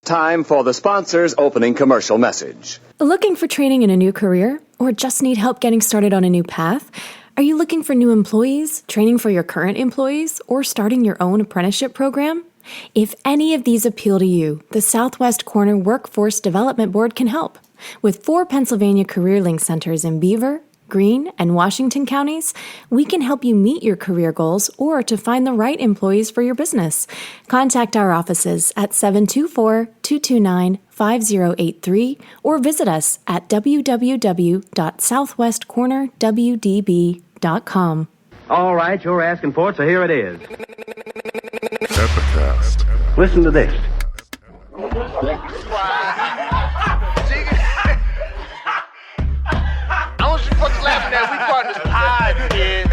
Time for the sponsor's opening commercial message. Looking for training in a new career? Or just need help getting started on a new path? Are you looking for new employees, training for your current employees, or starting your own apprenticeship program? If any of these appeal to you, the Southwest Corner Workforce Development Board can help. With 4 Pennsylvania Career Link centers in Beaver, Greene, and Washington counties, we can help you meet your career goals or to find the right employees for your business. Contact our offices at 724-229-5083 or visit us at www.southwestcornerwdb.com. All right, you're asking for it, so here it is. Epicast. Listen to this. I want you folks laughing at we partners pod, kid.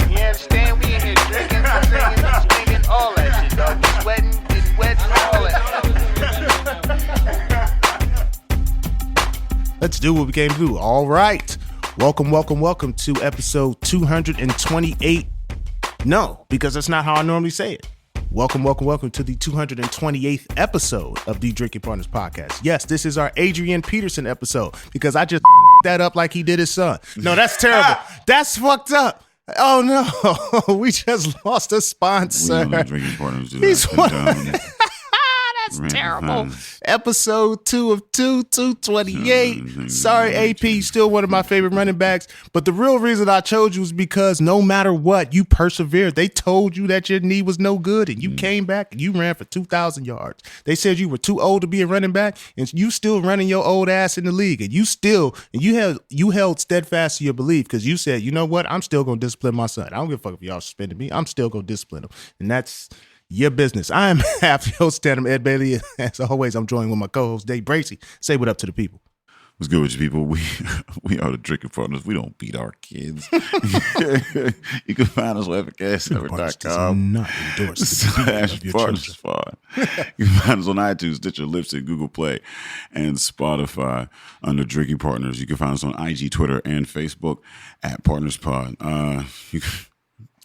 You understand? We in here drinking, singing, swinging, all that shit, dog. You sweating, getting wet, all that stuff. Let's do what we came to do. All right. Welcome to episode 228. No, because that's not how I normally say it. Welcome to the 228th episode of the Drinking Partners Podcast. Yes, this is our Adrian Peterson episode because I just that up like he did his son. No, that's terrible. That's fucked up. Oh no, we just lost a sponsor. Drinking Partners do He's not condone That's terrible. Episode 2 of 228. Sorry, AP, still one of my favorite running backs. But the real reason I chose you was because no matter what, you persevered. They told you that your knee was no good, and you came back and you ran for 2,000 yards. They said you were too old to be a running back, and you still running your old ass in the league. And you held steadfast to your belief because you said, you know what, I'm still going to discipline my son. I don't give a fuck if y'all suspended me. I'm still going to discipline him. And that's your business. I am half your host, Tandem Ed Bailey. As always, I'm joined with my co-host, Dave Bracey. Say what up to the people. What's good with you people? We are the Drinking Partners. We don't beat our kids. You can find us on epicastnetwork.com. Not endorsed. Partners Pod. You can find us on iTunes, Stitcher, Lipstick, Google Play, and Spotify under Drinking Partners. You can find us on IG, Twitter, and Facebook at Partners Pod.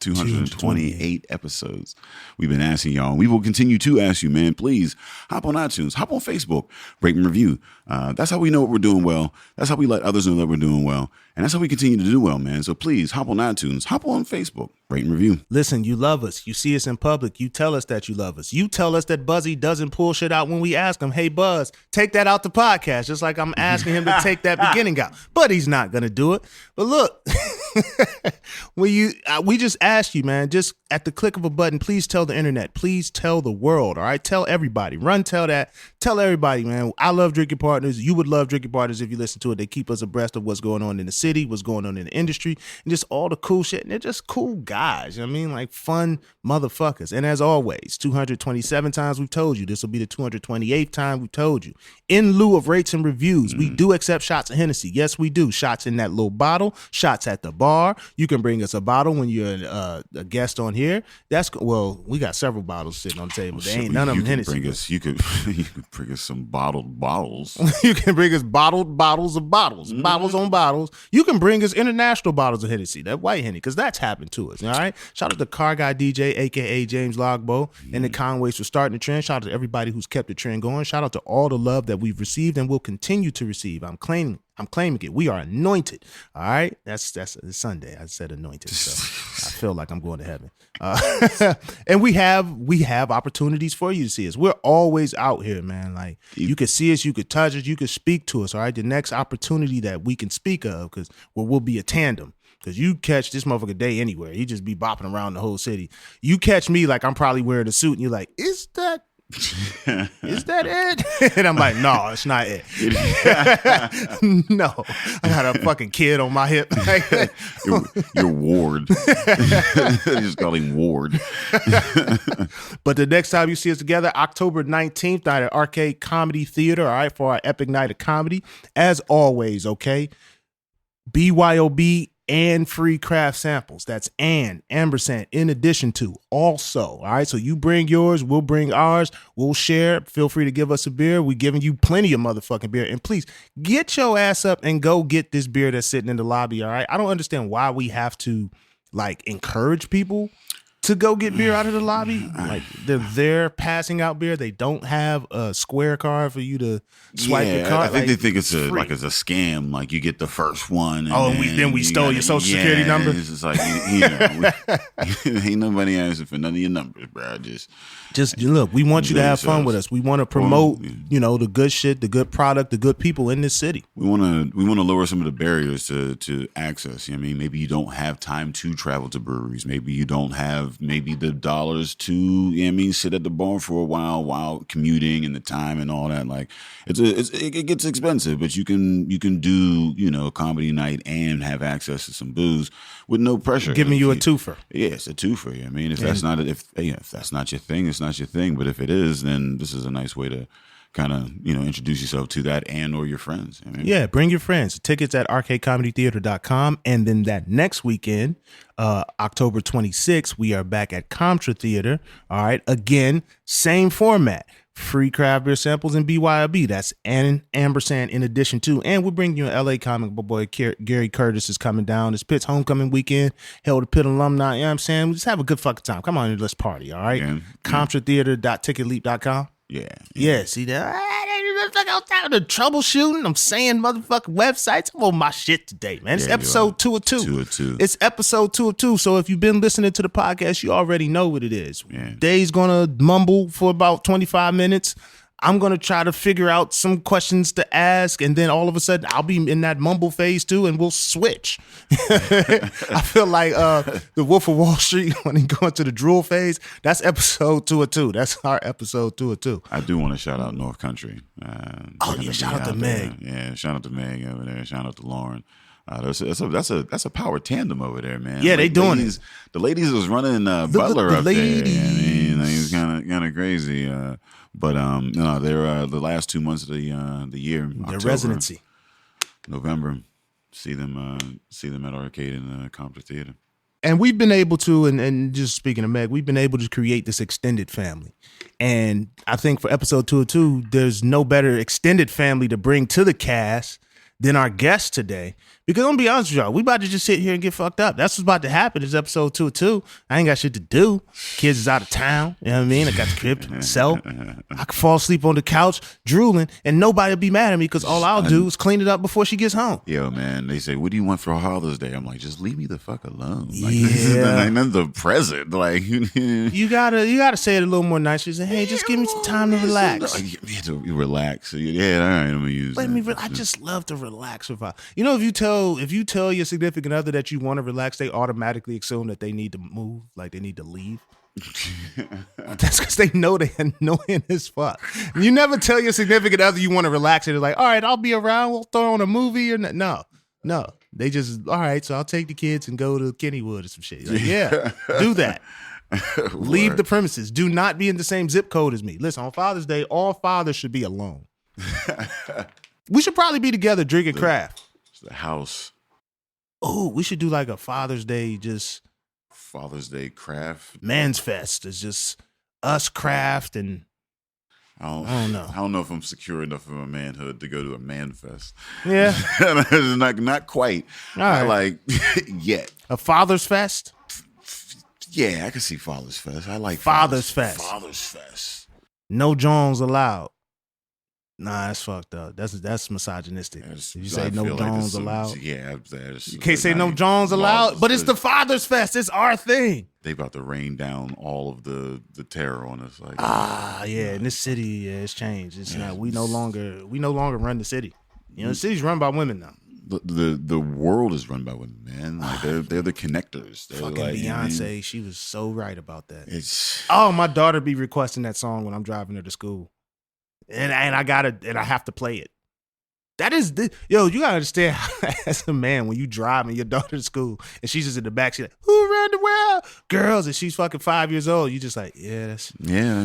228 episodes. We've been asking y'all, and we will continue to ask you, man. Please hop on iTunes, hop on Facebook, rate and review. That's how we know what we're doing well. That's how we let others know that we're doing well. And that's how we continue to do well, man. So please hop on iTunes, hop on Facebook, rate and review. Listen, you love us. You see us in public. You tell us that you love us. You tell us that Buzzy doesn't pull shit out when we ask him, hey, Buzz, take that out the podcast, just like I'm asking him to take that beginning out. But he's not going to do it. But look, we just asked you, man, just at the click of a button, please tell the internet. Please tell the world, all right? Tell everybody. Tell everybody, man. I love Drinking Partners. You would love Drinking Partners if you listen to it. They keep us abreast of what's going on in the city, what's going on in the industry, and just all the cool shit. And they're just cool guys. You know what I mean? Like fun motherfuckers. And as always, 227 times we've told you. This will be the 228th time we've told you. In lieu of rates and reviews, we do accept shots of Hennessy. Yes, we do. Shots in that little bottle. Shots at the bar. You can bring us a bottle when you're a guest on here. We got several bottles sitting on the table. There ain't none of them Hennessy. You could bring us some bottled bottles. You can bring us bottled bottles of bottles, bottles on bottles. You can bring us international bottles of Hennessy, that white Henny, because that's happened to us. All right. Shout out to Car Guy DJ, aka James Logbo, and the Conways for starting the trend. Shout out to everybody who's kept the trend going. Shout out to all the love that we've received and will continue to receive. I'm claiming it. We are anointed. All right. That's Sunday. I said anointed. So I feel like I'm going to heaven. And we have opportunities for you to see us. We're always out here, man. Like you could see us, you could touch us, you could speak to us. All right. The next opportunity that we can speak of, because we'll be a tandem. Because you catch this motherfucker day anywhere. He just be bopping around the whole city. You catch me like I'm probably wearing a suit and you're like, is that it? And I'm like, no, it's not it. No, I got a fucking kid on my hip. You're Ward. They just call him Ward. But the next time you see us together, October 19th, night at Arcade Comedy Theater, all right, for our epic night of comedy. As always, okay, BYOB and free craft samples. That's ampersand, in addition to, also. All right, so you bring yours, we'll bring ours, we'll share. Feel free to give us a beer. We're giving you plenty of motherfucking beer. And please, get your ass up and go get this beer that's sitting in the lobby, all right? I don't understand why we have to, like, encourage people to go get beer out of the lobby. Like they're there passing out beer. They don't have a square card for you to swipe your card. I think they think it's a scam. Like you get the first one. And then we stole your social security number. It's just like ain't nobody asking for none of your numbers, bro. Just look. We want you to have fun with us. We want to promote, the good shit, the good product, the good people in this city. We want to lower some of the barriers to access. I mean, maybe you don't have time to travel to breweries. Maybe you don't have the dollars to sit at the bar for a while commuting and the time and all that. Like it gets expensive, but you can do a comedy night and have access to some booze with no pressure. Giving you a twofer. Yeah, it's a twofer. I mean, if that's not your thing, it's not your thing. But if it is, then this is a nice way to kind of introduce yourself to that and or your friends. I mean, yeah, bring your friends. Tickets at arcadecomedytheater.com. And then that next weekend, October 26th, we are back at Contra Theater. All right, again, same format. Free craft beer samples and BYOB. That's an ampersand in addition to. And we're bringing you an LA comic boy. Gary Curtis is coming down. It's Pitt's homecoming weekend. Hell to Pitt alumni. You know what I'm saying? We just have a good fucking time. Come on, let's party. All right. ContraTheater.ticketleap.com. Yeah. See that? The troubleshooting. I'm saying motherfucking websites. I'm on my shit today, man. It's episode 2 of 2. 2 of 2. It's episode 2 of 2. So if you've been listening to the podcast, you already know what it is. Yeah. Dave's gonna mumble for about 25 minutes. I'm going to try to figure out some questions to ask, and then all of a sudden I'll be in that mumble phase too, and we'll switch. I feel like the Wolf of Wall Street when he go into the drool phase. That's episode 2 of 2. That's our episode 2 of 2. I do want to shout out North Country. Shout out to Meg. Yeah, shout out to Meg over there. Shout out to Lauren. That's a power tandem over there, man. Yeah, they doing it. The ladies was running Butler the up ladies. there. I mean, it's kind of crazy. But they're the last 2 months of the year. Their October, residency. November. See them at Arcade and Contra Theater. And we've been able to, and just speaking of Meg, we've been able to create this extended family. And I think for episode 2 of 2, there's no better extended family to bring to the cast than our guest today. Because I'm gonna be honest with y'all, we about to just sit here and get fucked up. That's what's about to happen. It's episode 2 of 2. I ain't got shit to do. Kids is out of town. You know what I mean? I got the crib to myself. I can fall asleep on the couch drooling and nobody will be mad at me because all I'll do is clean it up before she gets home. Yo, man, they say, what do you want for Father's Day? I'm like, just leave me the fuck alone. Like, this is the present. Like, you gotta say it a little more nicer. Say, hey, just give me some time to relax. You have to relax. Yeah, all right, I'm gonna use that. I just love to relax with her. If you tell your significant other that you want to relax, they automatically assume that they need to move, like they need to leave. That's because they know they're annoying as fuck. You never tell your significant other you want to relax, and they're like, all right, I'll be around, we'll throw on a movie or no. They just, all right, so I'll take the kids and go to Kennywood or some shit. Like, yeah, do that. Leave the premises. Do not be in the same zip code as me. Listen, on Father's Day, all fathers should be alone. We should probably be together drinking craft. It's the house. Oh, we should do like a Father's Day craft. Man's Fest. It's just us craft and I don't know. I don't know if I'm secure enough of my manhood to go to a man fest. Yeah. not quite. All right. Like yet. A Father's Fest? Yeah, I can see Father's Fest. I like Father's Fest. Father's Fest. No Jones allowed. Nah, that's fucked up. That's misogynistic. You say no Jones allowed. Yeah, you can't say no Jones allowed. But it's the Father's Fest. It's our thing. They about to rain down all of the terror on us. Like yeah. In this city, it's changed. It's not. We no longer run the city. The city's run by women now. The world is run by women, man. Like they're the connectors. They're fucking like, Beyonce, she was so right about that. My daughter be requesting that song when I'm driving her to school. And I have to play it. That is, you gotta understand as a man when you driving your daughter to school and she's just in the back, she's like, who ran the world? Girls, and she's fucking 5 years old. You just like, yeah, that's yeah.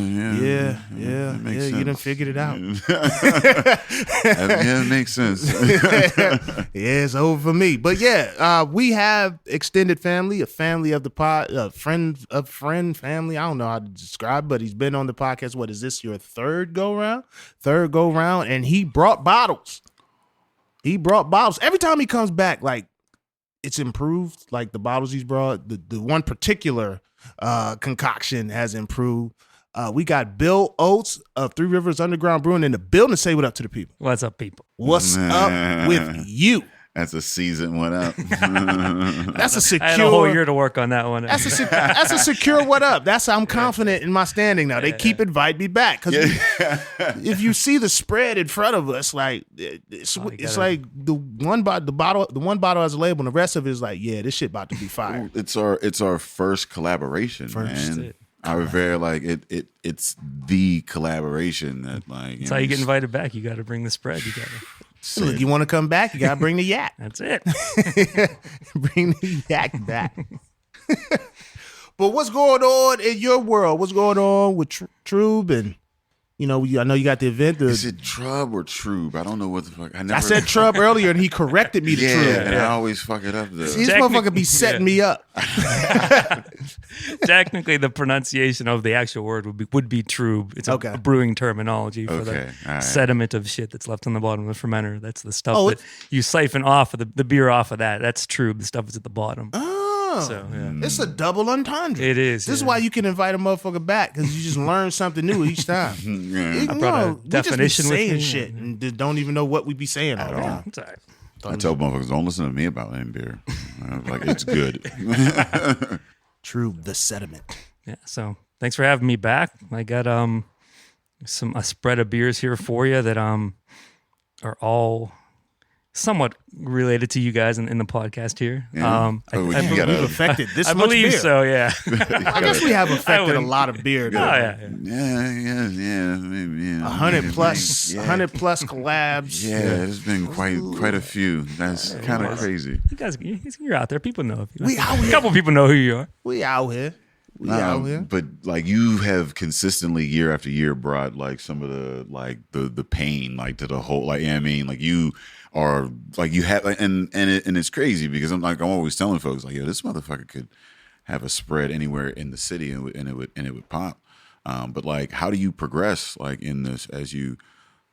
You done figured it out. Yeah, it makes sense. It's over for me. But we have extended family, a family of the pod, a friend family. I don't know how to describe, but he's been on the podcast. What is this? Your third go round, and he brought bottles. Every time he comes back, like it's improved. Like the bottles he's brought, the one particular concoction has improved. We got Bill Oats of Three Rivers Underground Brewing in the building. Say what up to the people. What's up, people? What's up with you? That's a season what up. That's a secure. I had a whole year to work on that one. That's a secure what up. That's how I'm confident in my standing now. They keep inviting me back because if you see the spread in front of us, like it's like the one bottle has a label, and the rest of it is like, yeah, this shit about to be fire. It's our first collaboration, man. I would very like it. It's the collaboration that like. That's how you get invited back. You got to bring the spread. You got to. Look, you want to come back? You got to bring the yak. That's it. Bring the yak back. But what's going on in your world? What's going on with T.R.U.B? And I know you got the event. Is it T.R.U.B or T.R.U.B? I don't know what the fuck. I said T.R.U.B earlier, and he corrected me to T.R.U.B. And I always fuck it up. Though. These motherfuckers be setting me up. Technically, the pronunciation of the actual word would be T.R.U.B. It's a brewing terminology for the sediment of shit that's left on the bottom of the fermenter. That's the stuff that you siphon off of the beer off of that. That's T.R.U.B. The stuff is at the bottom. So, it's a double entendre. It is. This is why you can invite a motherfucker back, because you just learn something new each time. I brought a definition we just be saying with me. shit and don't even know what we be saying all the time. It's all right. I tell motherfuckers, don't listen to me about any beer. Like, it's good. True, the sediment. Yeah, so thanks for having me back. I got a spread of beers here for you that are all somewhat related to you guys in the podcast here. Yeah. We've affected this I much believe beer. so, yeah. I guess we have affected a lot of beer. Oh, yeah. Maybe, 100 plus collabs. Yeah, there's been quite a few. That's kind of crazy. You guys, you're out there. People know. We out here. A couple people know who you are. We out here. But like you have consistently year after year brought like some of the pain like to the whole like I mean like you are like you have and it's crazy because I'm always telling folks like, yo, this motherfucker could have a spread anywhere in the city and it would pop. But like, how do you progress like in this as you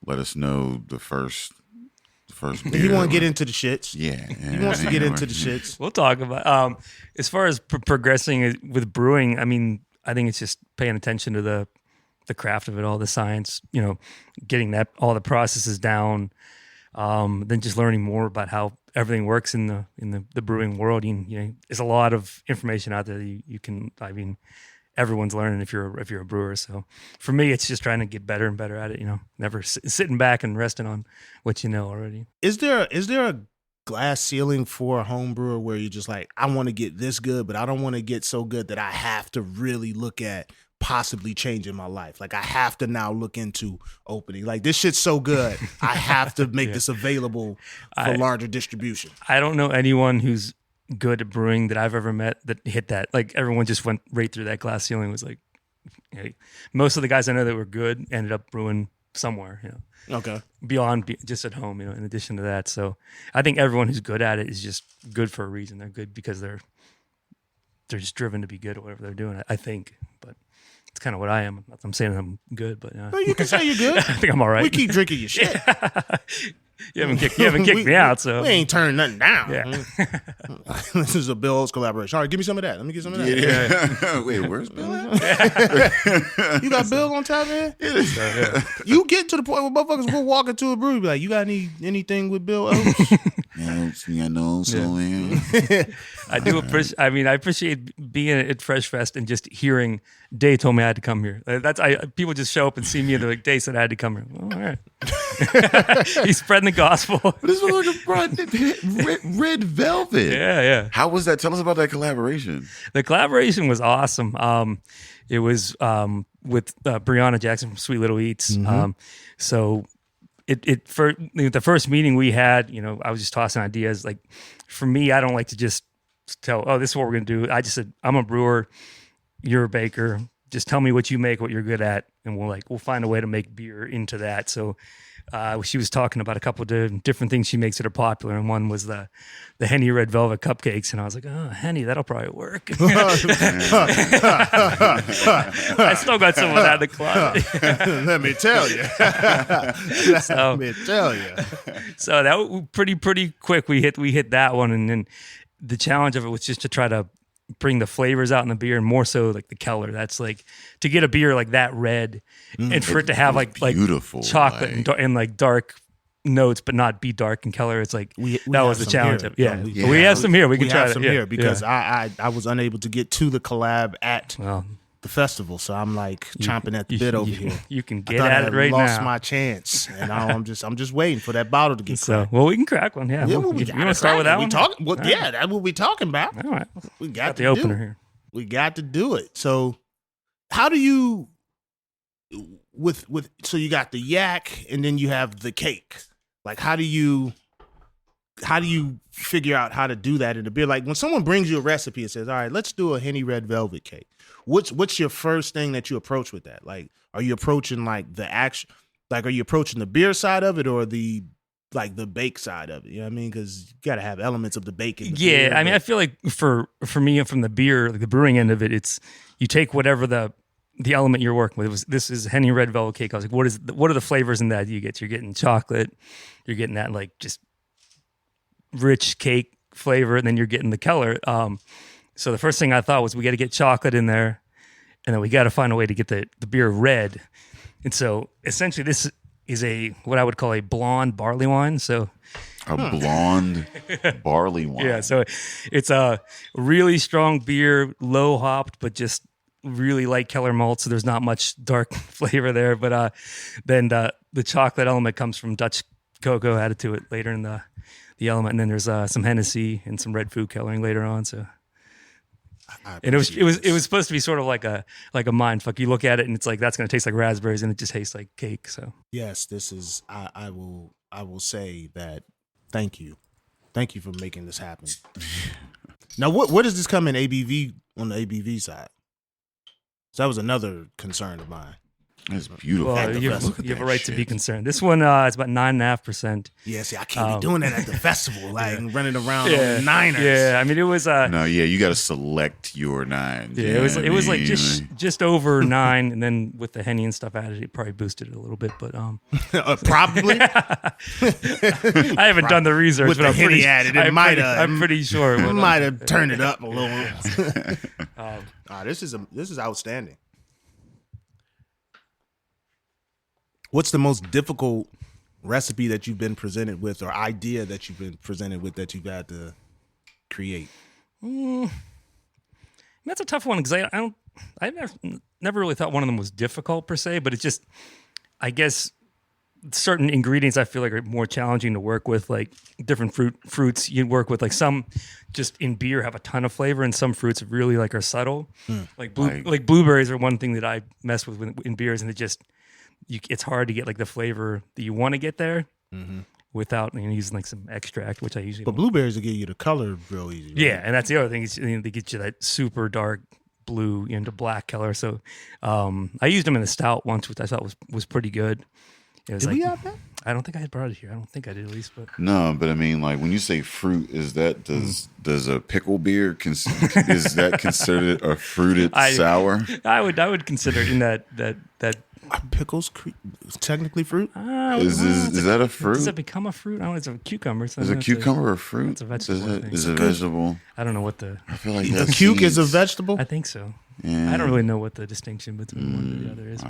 let us know the first beer? He want to get into the shits. Yeah, he wants to get into the shits. We'll talk about as far as progressing with brewing. I mean, I think it's just paying attention to the craft of it all, the science. Getting all the processes down. Then just learning more about how everything works in the brewing world. There's a lot of information out there that you can. I mean, everyone's learning if you're a brewer. So for me, it's just trying to get better and better at it. Never sitting back and resting on what you know already. Is there a glass ceiling for a home brewer where you're just like, I want to get this good, but I don't want to get so good that I have to really look at possibly changing my life? Like I have to now look into opening. Like this shit's so good, I have to make this available for larger distribution. I don't know anyone who's good at brewing that I've ever met that hit that. Like everyone just went right through that glass ceiling. Was like, most of the guys I know that were good ended up brewing somewhere. Okay. Beyond just at home. In addition to that, so I think everyone who's good at it is just good for a reason. They're good because they're just driven to be good at whatever they're doing. I think, but. It's kind of what I am. I'm saying I'm good, but well, you can say you're good. I think I'm all right. We keep drinking your shit. You haven't kicked me out, so we ain't turning nothing down. Yeah. This is a Bill Oats collaboration. All right, give me some of that. Let me get some of that. Yeah. Wait, where's Bill at? You got Bill on top there? You get to the point where motherfuckers will walk into a brewery and be like, you got anything with Bill Oats? I know, so I do appreciate. I mean, I appreciate being at Fresh Fest and just hearing Day told me I had to come here. People just show up and see me and they're like, Day said I had to come here. Well, all right. He's spreading the gospel. This motherfucker brought red velvet. Yeah. How was that? Tell us about that collaboration. The collaboration was awesome. It was with Brianna Jackson from Sweet Little Eats. Mm-hmm. So for the first meeting we had, I was just tossing ideas. Like for me, I don't like to just tell, oh, this is what we're going to do. I just said, I'm a brewer. You're a baker. Just tell me what you make, what you're good at. And we'll find a way to make beer into that. So she was talking about a couple of different things she makes that are popular. And one was the Henny Red Velvet cupcakes. And I was like, oh, Henny, that'll probably work. I still got some of that in the closet. Let me tell you. Let me tell you. So that was pretty quick. We hit that one. And then the challenge of it was just to try to bring the flavors out in the beer, and more so like the color. That's like to get a beer like that red, and for it to have like beautiful, chocolate and like dark notes, but not be dark in color. It's like that was the challenge. Here, we have some here. We can try some here because I was unable to get to the collab at the festival, so I'm like chomping at the bit over here. You can get at it right now. I lost my chance, and now I'm just waiting for that bottle to get cracked. Well, we can crack one. Yeah, you want to start with that one? Yeah, that's what we talking about. All right, we got the opener here. We got to do it. So, how do you so you got the yak, and then you have the cake. Like, how do you figure out how to do that in a beer? Like when someone brings you a recipe and says, "All right, let's do a Henny Red Velvet cake." What's your first thing that you approach with that? Like, are you approaching like the action? Like, are you approaching the beer side of it or the bake side of it? You know what I mean? Because you got to have elements of the bake in the beer. I mean, I feel like for me, from the beer, like the brewing end of it, it's you take whatever the element you're working with. This is Henny Red Velvet cake. I was like, what are the flavors in that you get? You're getting chocolate. You're getting that like just rich cake flavor, and then you're getting the color. So the first thing I thought was we got to get chocolate in there, and then we got to find a way to get the beer red. And so essentially this is what I would call a blonde barley wine. So a blonde barley wine. Yeah, so it's a really strong beer, low hopped, but just really light Keller malt, so there's not much dark flavor there. But then the chocolate element comes from Dutch cocoa added to it later in the element, and then there's some Hennessy and some red food coloring later on. So, and it was supposed to be sort of like a mind fuck. You look at it and it's like that's going to taste like raspberries, and it just tastes like cake. So yes, this is. I will say that. Thank you for making this happen. Now, what does this come in ABV on the ABV side? So that was another concern of mine. It's beautiful. Well, you have a right to be concerned. This one is about 9.5%. Yeah, see, I can't be doing that at the festival, like running around on Niners. Yeah, I mean, it was. You got to select your 9. Yeah, it was like just over 9, and then with the Henny and stuff added, it probably boosted it a little bit. But probably. I haven't done the research, with but the Henny added, it might have. I'm pretty sure it might have turned it up a little. This is outstanding. What's the most difficult recipe that you've been presented with, or idea that you've been presented with that you've had to create? That's a tough one because I never really thought one of them was difficult per se, but it's just, I guess, certain ingredients I feel like are more challenging to work with, like different fruits you work with. Like some just in beer have a ton of flavor, and some fruits really like are subtle. Like blueberries are one thing that I mess with in beers, and it's hard to get like the flavor that you want to get there without using like some extract, which I usually. But blueberries will give you the color real easy. Right? Yeah, and that's the other thing is they get you that super dark blue into black color. So I used them in a stout once, which I thought was pretty good. Did we have that? I don't think I had brought it here. I don't think I did, at least. But no, but I mean, like when you say fruit, does a pickle beer is that considered a fruited sour? I would consider it in that. Are pickles technically fruit? Is that a fruit? Does it become a fruit? I don't know. It's a cucumber. So is a cucumber a fruit? It's a vegetable. Is it a vegetable? I don't know what the. I feel like the cuke is a vegetable. I think so. Yeah. I don't really know what the distinction between one and the other is.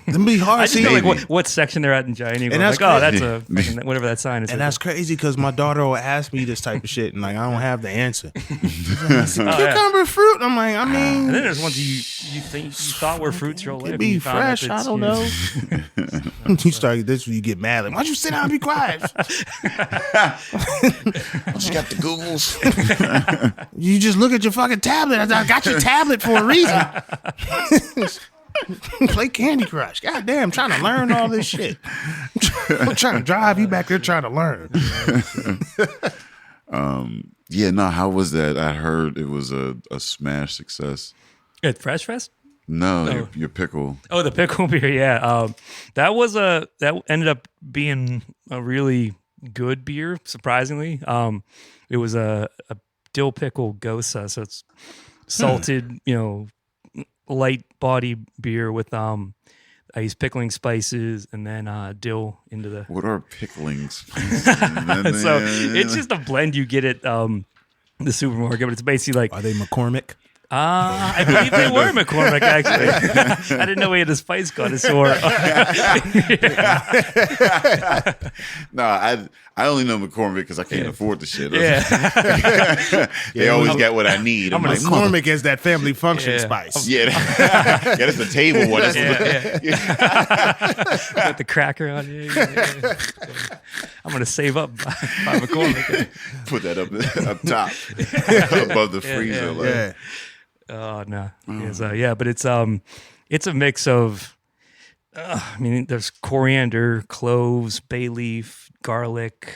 It'd be hard. I just know like what section they're at in Giant. And that's like, that's a whatever that sign is. And that's crazy because my daughter will ask me this type of shit, and like I don't have the answer. Cucumber fruit. I'm like, I mean. And then there's ones you thought were fruits your whole life. It'd be fresh. I don't know. You start this when you get mad. Like, why don't you sit down and be quiet? She got the Googles. You just look at your fucking tablet. I got your tablet for a reason. Play Candy Crush. God damn, I'm trying to learn all this shit. I'm trying to drive you back there trying to learn. How was that? I heard it was a smash success. At Fresh Fest? No, your pickle. Oh, the pickle beer, yeah. That ended up being a really good beer, surprisingly. It was a dill pickle gosa, so it's salted, light body beer with I use pickling spices and then dill into the. What are pickling spices? So it's just a blend you get at the supermarket, but it's basically like Are they McCormick? I believe they were McCormick, actually. I didn't know we had a spice connoisseur. No, I only know McCormick because I can't afford the shit. Yeah. They always get what I need. I'm like, McCormick is that family function spice. yeah, that's the table one. That's Got the cracker on you. I'm going to save up by McCormick. put that up top above the freezer. Like, Yeah. Oh no, but it's a mix of, I mean, there's coriander, cloves, bay leaf, garlic,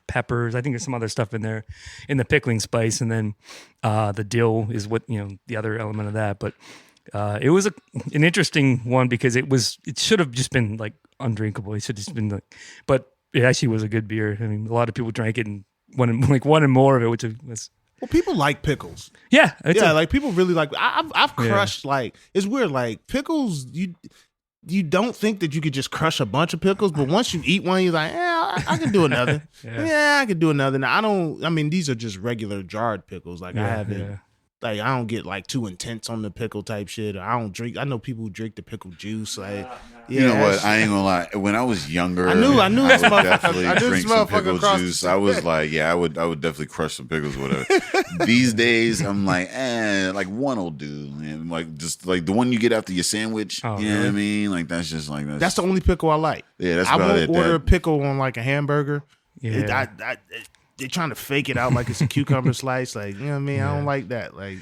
peppers. I think there's some other stuff in there, in the pickling spice, and then the dill is what the other element of that. But it was an interesting one because it should have just been like undrinkable. It should have just been like, but it actually was a good beer. I mean, a lot of people drank it and wanted more of it, which was. Well, people like pickles. Yeah, like people really like. I've crushed like it's weird. Like pickles, you don't think that you could just crush a bunch of pickles, but once you eat one, you're like, yeah, I can do another. I can do another. Now I mean, these are just regular jarred pickles. Like I haven't. Yeah. Like I don't get like too intense on the pickle type shit. I don't drink. I know people who drink the pickle juice. Like, you know what? I ain't gonna lie. When I was younger, I knew would this motherfucker. definitely I knew drink this some motherfucker pickle across juice. the I was like, I would definitely crush some pickles, whatever. These days, I'm like, like one will do, and like just like the one you get after your sandwich. Oh, you know what I really? mean? Like that's just like that's the only pickle I like. Yeah, that's I about won't it. order a pickle on like a hamburger. Yeah. They're trying to fake it out like it's a cucumber slice. Like, you know what I mean? I don't like that. Like,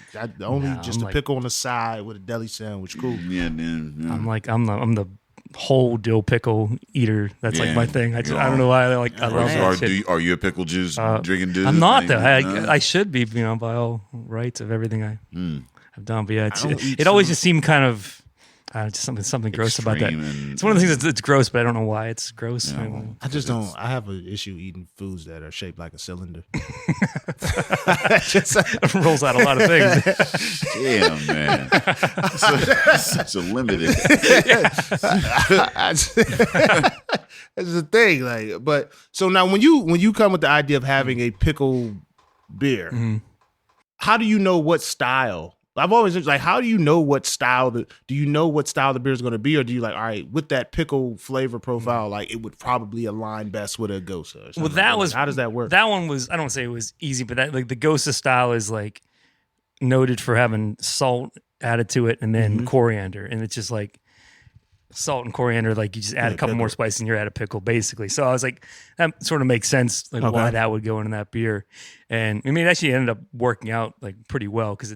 just a pickle on the side with a deli sandwich. Cool. Yeah, then I'm the whole dill pickle eater. That's like my thing. I don't know why I love that shit. Are you a pickle juice drinking dude? I'm not though. No? I should be, by all rights of everything I've done. But yeah, it always just seemed kind of just something gross about that. It's one of the things that's gross, but I don't know why it's gross. Yeah, I just don't. I have an issue eating foods that are shaped like a cylinder. Rolls out a lot of things. Damn, man. Such a limited. That's the thing. Like, but so now when you come with the idea of having a pickle beer, how do you know what style? I've always like, how do you know what style do you know what style the beer is going to be, or do you like, all right, with that pickle flavor profile, like it would probably align best with a Gosa? Well, that was how does that work? That one was, I don't say it was easy, but that like the Gosa style is like noted for having salt added to it and then coriander, and it's just like salt and coriander, like you just add a couple more spices and you're at a pickle basically. So I was like, that sort of makes sense, like why that would go into that beer. And I mean, it actually ended up working out like pretty well because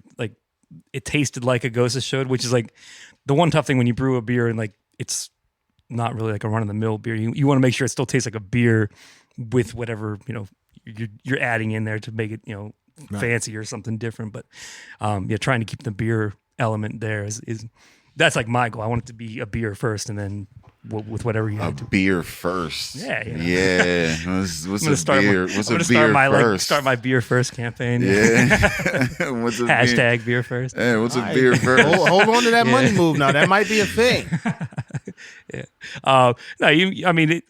it tasted like a Gosa should, which is like the one tough thing when you brew a beer and like it's not really like a run of the mill beer. You want to make sure it still tastes like a beer with whatever you're adding in there to make it fancy or something different. But trying to keep the beer element there is that's like my goal. I want it to be a beer first, and then with whatever you have. Beer first. Yeah. What's I'm gonna a start beer? What's a beer first? Start my beer first campaign. Yeah. What's a Hashtag beer first. Yeah, what's a beer first? Hold on to that money move now. That might be a thing. No, I mean,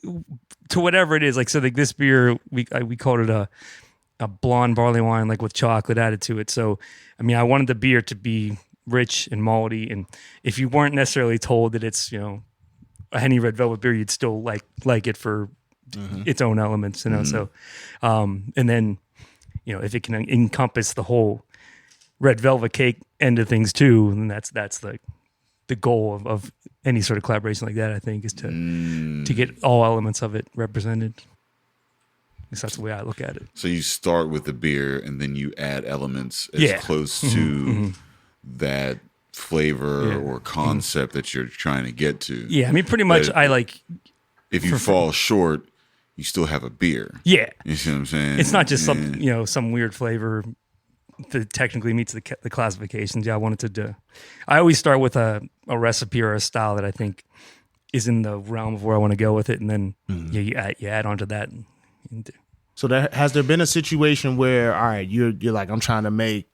to whatever it is. Like, so like this beer, we called it a blonde barley wine, like with chocolate added to it. So, I mean, I wanted the beer to be rich and malty, and if you weren't necessarily told that it's a Henny Red Velvet beer, you'd still like it for its own elements, So, and then if it can encompass the whole red velvet cake end of things too, then that's the goal of any sort of collaboration like that. I think is to get all elements of it represented. Because that's the way I look at it. So you start with the beer, and then you add elements as close to that flavor or concept that you're trying to get to. Yeah, I mean, pretty much. If you fall short, you still have a beer. Yeah, you see what I'm saying? It's not just some weird flavor that technically meets the classifications. Yeah, I wanted to do. I always start with a recipe or a style that I think is in the realm of where I want to go with it, and then you add onto that. So has there been a situation where, all right, you're like, I'm trying to make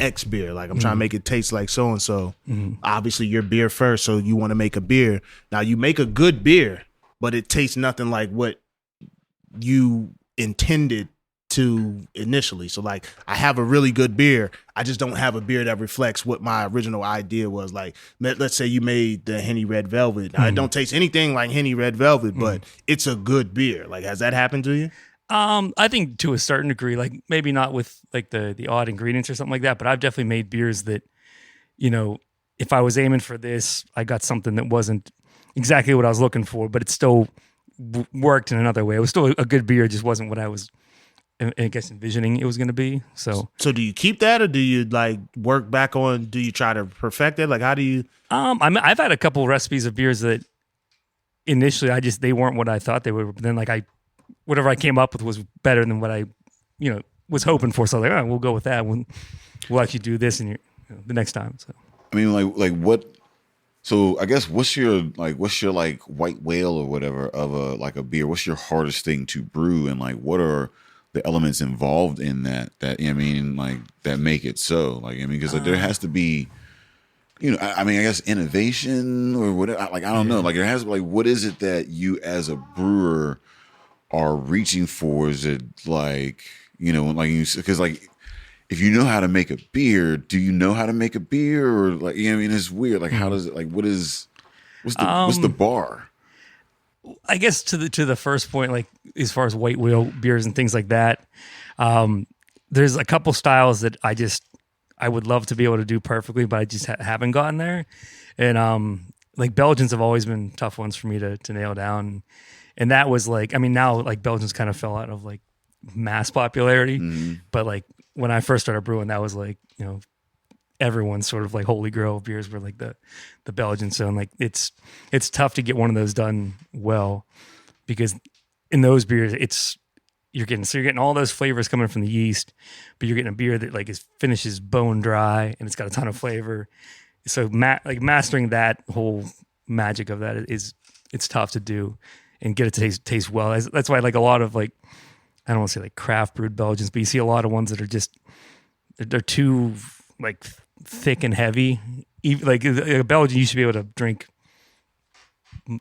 X beer, like I'm trying to make it taste like so and so. Obviously, you're beer first, so you want to make a beer. Now you make a good beer, but it tastes nothing like what you intended to initially. So like I have a really good beer. I just don't have a beer that reflects what my original idea was. Like let's say you made the Henny Red Velvet. Now, it don't taste anything like Henny Red Velvet, but it's a good beer. Like has that happened to you? I think to a certain degree, like maybe not with like the odd ingredients or something like that, but I've definitely made beers that, you know, if I was aiming for this, I got something that wasn't exactly what I was looking for, but it still worked in another way. It was still a good beer, it just wasn't what I was, I guess, envisioning it was going to be. So do you keep that, or do you like work back on? Do you try to perfect it? Like how do you? I've had a couple recipes of beers that initially they weren't what I thought they were, but then like whatever I came up with was better than what I, you know, was hoping for. So I was like, all right, we'll go with that. We'll actually do this the next time. So I mean, like what? So I guess what's your like white whale or whatever of a beer? What's your hardest thing to brew, and like what are the elements involved in that I mean, like that make it so? Like I mean, because like, there has to be, you know, I mean, I guess innovation or whatever. Like I don't know. Like there has like what is it that you as a brewer are reaching for? Is it like, you know, like you, because like if you know how to make a beer, do you know how to make a beer, or like, you know, I mean, it's weird. Like how does it, like what's the bar? I guess to the first point, like as far as white whale beers and things like that, there's a couple styles that I would love to be able to do perfectly, but I just haven't gotten there. And like Belgians have always been tough ones for me to nail down. And that was like, I mean, now like Belgians kind of fell out of like mass popularity, but like when I first started brewing, that was like, you know, everyone's sort of like holy grail of beers were like the Belgians. So, and like it's tough to get one of those done well, because in those beers, you're getting all those flavors coming from the yeast, but you're getting a beer that like finishes bone dry and it's got a ton of flavor. So like mastering that whole magic of that it's tough to do and get it to taste well. That's why like a lot of like, I don't want to say like craft brewed Belgians, but you see a lot of ones that are they're too like thick and heavy. Even, like a Belgian, you should be able to drink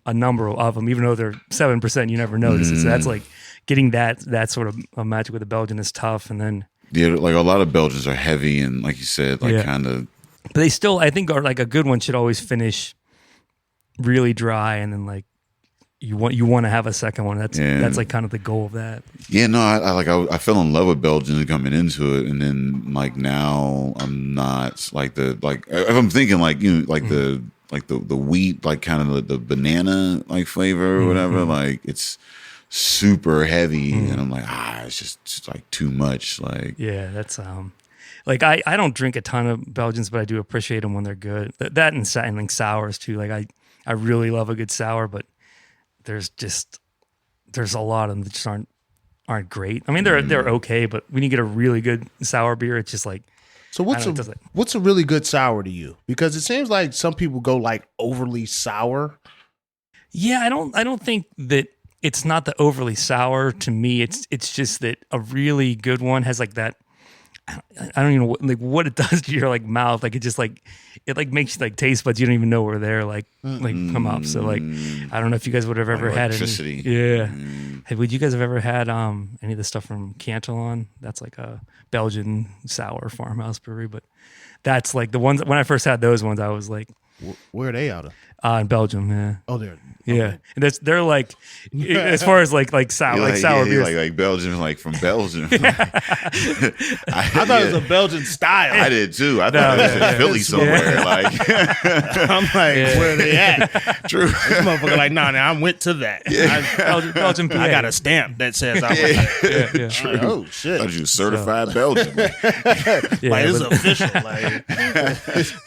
a number of them, even though they're 7%. You never notice it. So that's like getting that sort of magic with a Belgian is tough. And then like a lot of Belgians are heavy and like you said, like kind of. But they still, I think, are like a good one should always finish really dry, and then like you want to have a second one. That's like kind of the goal of that. Yeah, no, I fell in love with Belgians coming into it, and then like now I'm not like if I'm thinking like, you know, like the wheat, like kind of the banana like flavor or whatever, like it's super heavy, and I'm like it's just like too much. Like that's like I don't drink a ton of Belgians, but I do appreciate them when they're good. That and like sours too. Like I really love a good sour, but there's a lot of them that just aren't great. I mean, they're okay, but when you get a really good sour beer, it's just like. So what's a really good sour to you? Because it seems like some people go like overly sour. Yeah, I don't think that it's not the overly sour to me. It's just that a really good one has like that. I don't even know what it does to your like mouth. Like it just like it like makes like taste buds you don't even know were there like come up. So like I don't know if you guys would have ever had electricity. Hey, would you guys have ever had any of the stuff from Cantillon? That's like a Belgian sour farmhouse brewery, but that's like the ones when I first had those ones I was like, where are they out of? In Belgium, yeah. Oh, they're yeah. And they're like as far as like sour sour beers, like Belgium, like from Belgium. I thought it was a Belgian style. I did too. I thought it was in Philly somewhere. Yeah. Like I'm like, where are they at? True. This motherfucker like, nah, I went to that. Yeah. Belgium PA. I got a stamp that says I went. Yeah. True. Oh shit! I thought you certified Belgium. Like it's official.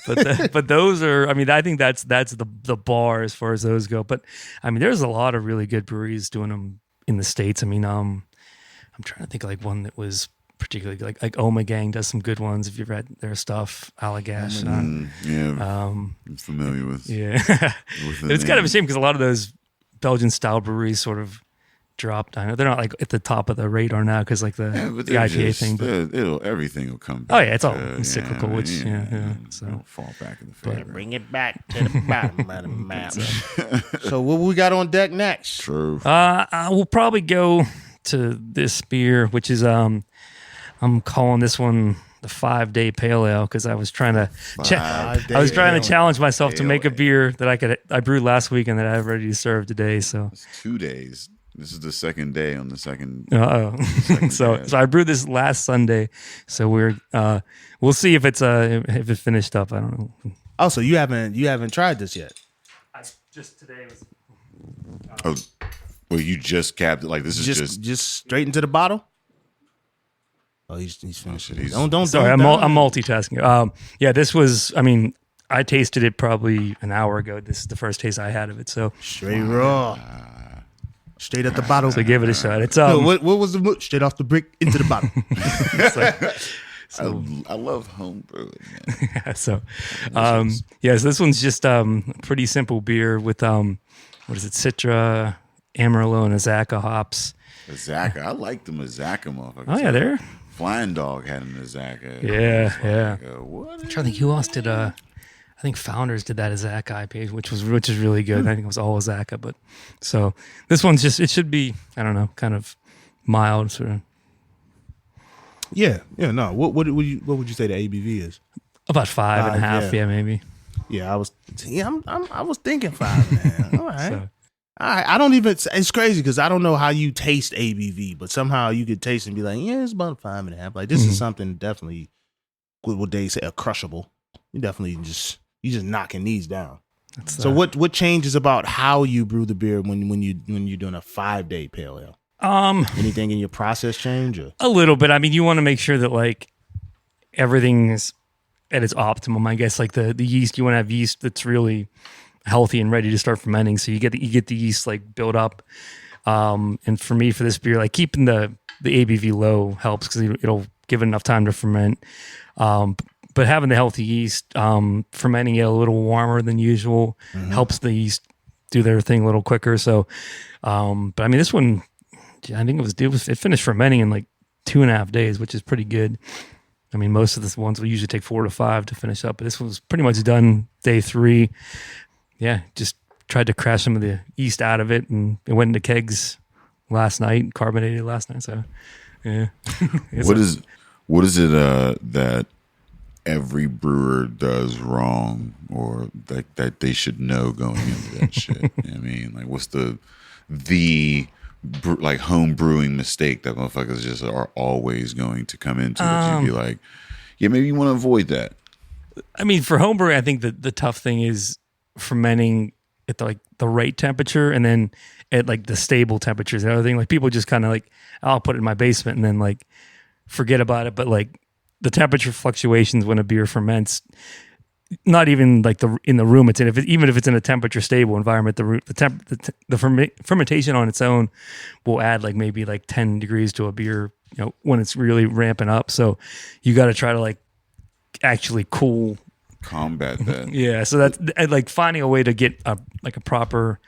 Like, but those are. I mean, I think that's the bar as far as those go. But I mean, there's a lot of really good breweries doing them in the States. I mean, I'm trying to think of like one that was particularly like Oma Gang does some good ones. If you've read their stuff, Allagash. I'm familiar with. Yeah, it's kind of a shame because a lot of those Belgian style breweries sort of dropped. I know they're not like at the top of the radar now because like the IPA thing. But everything will come back. Oh yeah, it's all cyclical. So it'll fall back in the favor. Bring it back to the bottom of the map. So what we got on deck next? True. We'll probably go to this beer, which is I'm calling this one the 5-day pale ale because I was trying to challenge myself to make a beer that I brewed last week and that I have ready to serve today. So It's 2 days. This is the second day on the second. so I brewed this last Sunday. So we'll see if it's if it finished up. I don't know. Oh, so you haven't tried this yet? Just today was. Well, you just capped it. Like this is just straight into the bottle. Oh, he's finished. Sorry, I'm multitasking. Yeah, this was. I mean, I tasted it probably an hour ago. This is the first taste I had of it. So straight raw, straight at the bottle. So give it a shot. It's what was the straight off the brick into the bottle? I love home brewing. So this one's just pretty simple beer with what is it? Citra, Amarillo, and Azacca hops. Azacca, I like the Azacca motherfuckers. Oh yeah, they're. Flying Dog had an Azacca. Yeah. What? I'm trying to think who else did. I think Founders did that Azacca IPA, which is really good. I think it was all Azacca, but so this one's just. It should be. I don't know, kind of mild sort of. Yeah. No. What would you say the ABV is? About 5.5. Yeah, maybe. Yeah, I was thinking 5.5. All right. So, I don't even. It's crazy because I don't know how you taste ABV, but somehow you could taste and be like, yeah, it's about 5.5. Like this is something definitely. What they say, a crushable. You definitely just knocking these down. So what changes about how you brew the beer when you're doing a 5-day pale ale? Anything in your process change? Or? A little bit. I mean, you want to make sure that like everything is at its optimum. I guess like the yeast, you want to have yeast that's really healthy and ready to start fermenting. So you get the yeast like build up. And for me, for this beer, like keeping the ABV low helps because it'll give it enough time to ferment. But having the healthy yeast, fermenting it a little warmer than usual helps the yeast do their thing a little quicker. So, but I mean, this one, I think it finished fermenting in like 2.5 days, which is pretty good. I mean, most of the ones will usually take 4 to 5 to finish up, but this one was pretty much done day 3. Yeah, just tried to crash some of the yeast out of it, and it went into kegs last night, carbonated last night. So, yeah. What is it that every brewer does wrong, or that they should know going into that shit? I mean, like, what's the like home brewing mistake that motherfuckers just are always going to come into? That you'd be like, yeah, maybe you want to avoid that. I mean, for home brewing, I think the tough thing is fermenting at the right temperature, and then at like the stable temperatures and everything. Like people just kind of like, I'll put it in my basement and then like forget about it. But like the temperature fluctuations when a beer ferments, not even like in the room it's in, even if it's in a temperature stable environment, the fermentation on its own will add like maybe like 10 degrees to a beer, you know, when it's really ramping up. So you got to try to like actually combat that. Yeah, so that's like finding a way to get a proper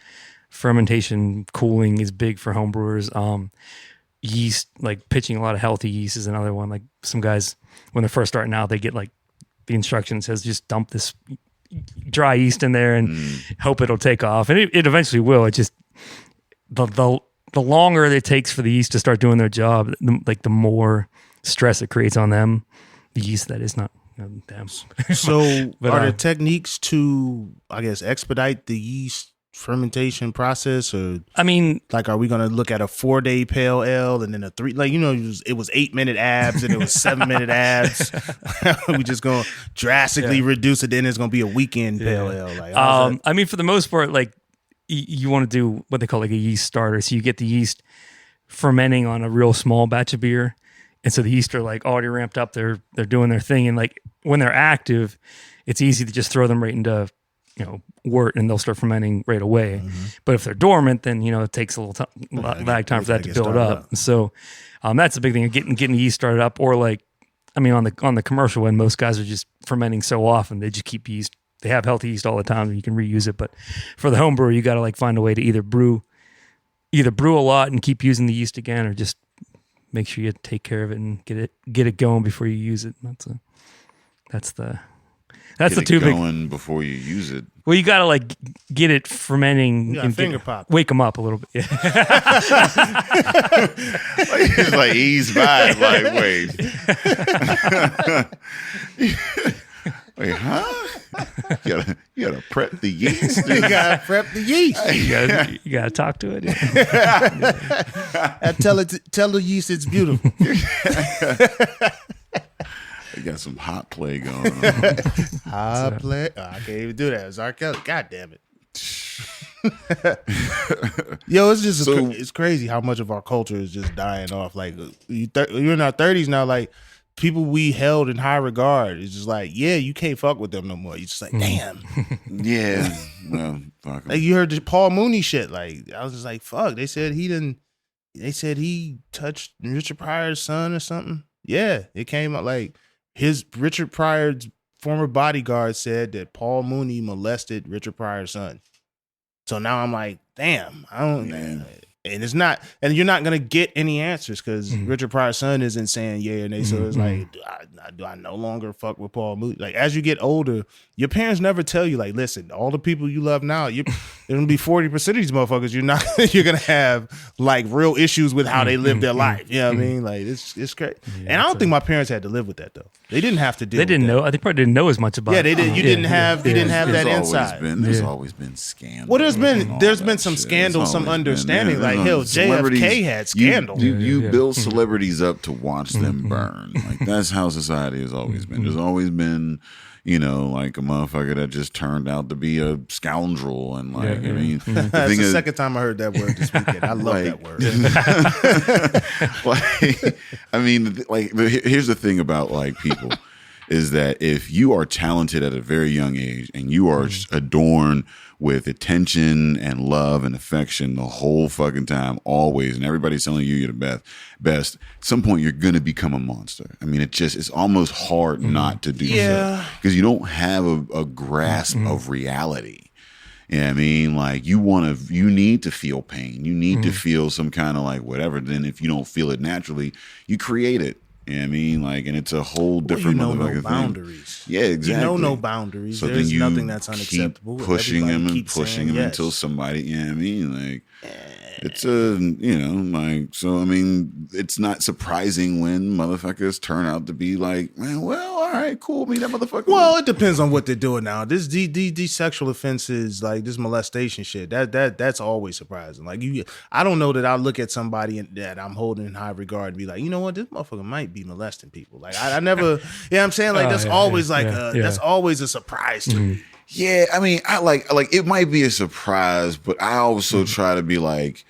fermentation cooling is big for homebrewers. Yeast, like pitching a lot of healthy yeast is another one. Like some guys, when they're first starting out, they get like the instruction says just dump this dry yeast in there and hope it'll take off, and it eventually will. It just the longer it takes for the yeast to start doing their job, the more stress it creates on them. The yeast that is not. Damn. So are there techniques to, I guess, expedite the yeast fermentation process? Or I mean, like, are we going to look at a 4-day pale ale and then a 3, like, you know, it was 8-minute abs and it was 7-minute abs. We just going to drastically reduce it. Then it's going to be a weekend pale ale. Like, I mean, for the most part, like you want to do what they call like a yeast starter. So you get the yeast fermenting on a real small batch of beer. And so the yeast are like already ramped up. They're doing their thing, and like when they're active, it's easy to just throw them right into, you know, wort, and they'll start fermenting right away. But if they're dormant, then you know it takes a little lag time for that to build up. So that's a big thing, getting the yeast started up. Or like, I mean, on the commercial end, most guys are just fermenting so often they just keep yeast. They have healthy yeast all the time, and you can reuse it. But for the home brewer, you got to like find a way to either brew a lot and keep using the yeast again, or just make sure you take care of it and get it going before you use it. That's get the it too big. going before you use it. Well, you got to like get it fermenting You got and finger pop. wake them up a little bit. Yeah. It's like ease by it, like wait, huh? You gotta prep the yeast. You gotta prep the yeast. You got to talk to it. And tell the yeast it's beautiful. You got some hot play going on. I can't even do that. It's R. Kelly. God damn it. Yo, it's just it's crazy how much of our culture is just dying off. Like you're in our 30s now. Like people we held in high regard. It's just like, yeah, you can't fuck with them no more. You're just like, damn. Yeah. Well, fuck 'em. Like you heard the Paul Mooney shit. Like I was just like, fuck. They said he touched Richard Pryor's son or something. Yeah, it came out like Richard Pryor's former bodyguard said that Paul Mooney molested Richard Pryor's son. So now I'm like, damn, I don't. Yeah. And it's not, and you're not gonna get any answers because Richard Pryor's son isn't saying yeah or nay. So it's like, do I no longer fuck with Paul Mooney? Like as you get older, your parents never tell you like, listen, all the people you love now, there's gonna be 40% of these motherfuckers. You're gonna have like real issues with how they live their life. You know what I mean? Like it's great. Yeah, and I don't think my parents had to live with that though. They didn't have to deal. They didn't with know. I think probably didn't know as much about Yeah, it. they did. You didn't have. They didn't have that insight. There's always been scandals. Well, there's and been all some that shit. scandals, some There's always understanding. been, Like hell, JFK had scandal. You build celebrities up to watch them burn. Like that's how society has always been. There's always been, like a motherfucker that just turned out to be a scoundrel, and like I mean, That's the second time I heard that word this weekend. I love that word. Here's the thing about like people. Is that if you are talented at a very young age and you are adorned with attention and love and affection the whole fucking time, always, and everybody's telling you you're the best, at some point you're going to become a monster. I mean, it's almost hard not to do so because you don't have a grasp of reality. You know what I mean? Like you need to feel pain. You need to feel some kind of like whatever. Then if you don't feel it naturally, you create it. You know what I mean? Like, and it's a whole different motherfucking no boundaries. Thing. Yeah, exactly. No boundaries. So There's then you nothing that's unacceptable. Keep pushing him and pushing him yes. until somebody, you know what I mean? Like, it's so, I mean, it's not surprising when motherfuckers turn out to be like, man, well, all right, cool, meet that motherfucker. Well, it depends on what they're doing now. These sexual offenses, like this molestation shit, that's always surprising. Like I don't know that I'll look at somebody that I'm holding in high regard and be like, you know what, this motherfucker might be molesting people. Like I never, you know what I'm saying? Like that's always that's always a surprise to me. Yeah, I mean, I like it might be a surprise, but I also try to be like,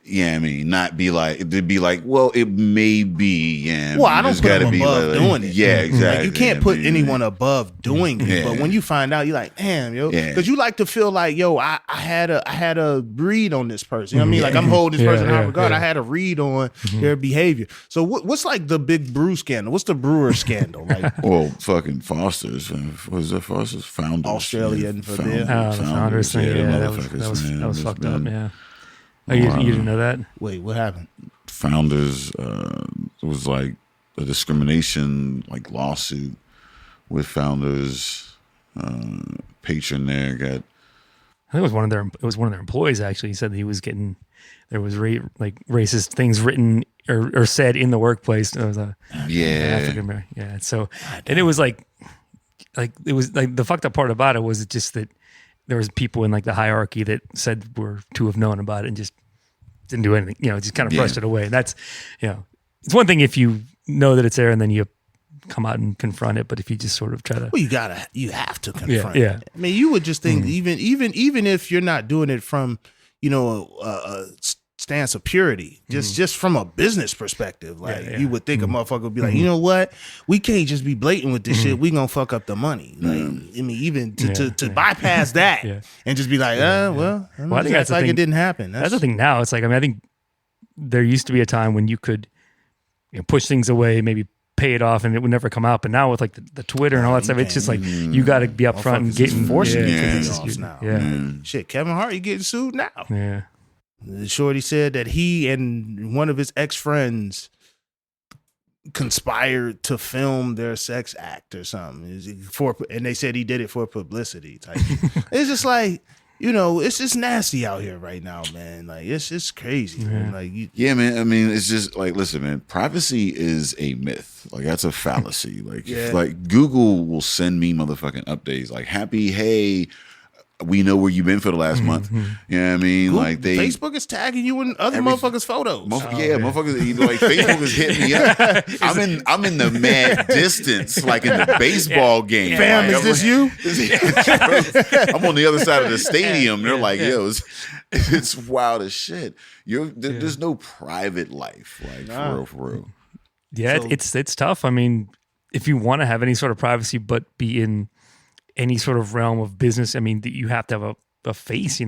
yeah, I mean, not be like to be like, well, it may be, yeah. Well, I don't put them above doing it. Yeah, exactly. Like, you can't put anyone above doing it. Yeah. But when you find out, you're like, damn, yo, because you like to feel like, yo, I had a read on this person. You know what I mean? Like I'm holding this person in high regard. I had a read on their behavior. So what's like the big brew scandal? What's the brewer scandal? Like, well, fucking Foster's. What is that? Foster's Founders. Australian for them. The Founders thing. Yeah, that was fucked up. Yeah. Oh, you didn't know that? Wait, what happened? Founders was like a discrimination like lawsuit with Founders patron there got. I think it was one of their employees actually. He said that he was getting there was racist things written or said in the workplace. It was African American. Yeah. So and it was like it was like the fucked up part about it was just that there was people in like the hierarchy that said were to have known about it and just didn't do anything, just kind of brushed it away. And that's, it's one thing if you know that it's there and then you come out and confront it, but if you just sort of try to, well, you have to confront it. I mean, you would just think even if you're not doing it from, a stance of purity, just from a business perspective, like you would think a motherfucker would be like, you know what, we can't just be blatant with this shit. We gonna fuck up the money. Like, I mean, even to bypass that and just be like, well, I think that's like it didn't happen. That's the thing now. It's like, I think there used to be a time when you could push things away, maybe pay it off, and it would never come out. But now with like the Twitter and all that stuff, it's just like you got to be upfront and getting forcing now. Shit, Kevin Hart, you getting sued now. Yeah. Shorty said that he and one of his ex-friends conspired to film their sex act or something. And they said he did it for publicity type. It's just like, it's just nasty out here right now, man. Like, it's just crazy. Man. Like, yeah, man. I mean, it's just like, listen, man. Privacy is a myth. Like, that's a fallacy. Like, like Google will send me motherfucking updates. Like, hey, we know where you've been for the last month. You know what I mean? Google, like Facebook is tagging you in other motherfuckers' photos. Motherfuckers, like Facebook is hitting me up. I'm in the mad distance, like in the baseball game. Fam, like, is this you? I'm on the other side of the stadium. They're like, yo, it's wild as shit. There's no private life, like for real. Yeah, so, it's tough. I mean, if you want to have any sort of privacy, but be in any sort of realm of business, I mean, you have to have a face,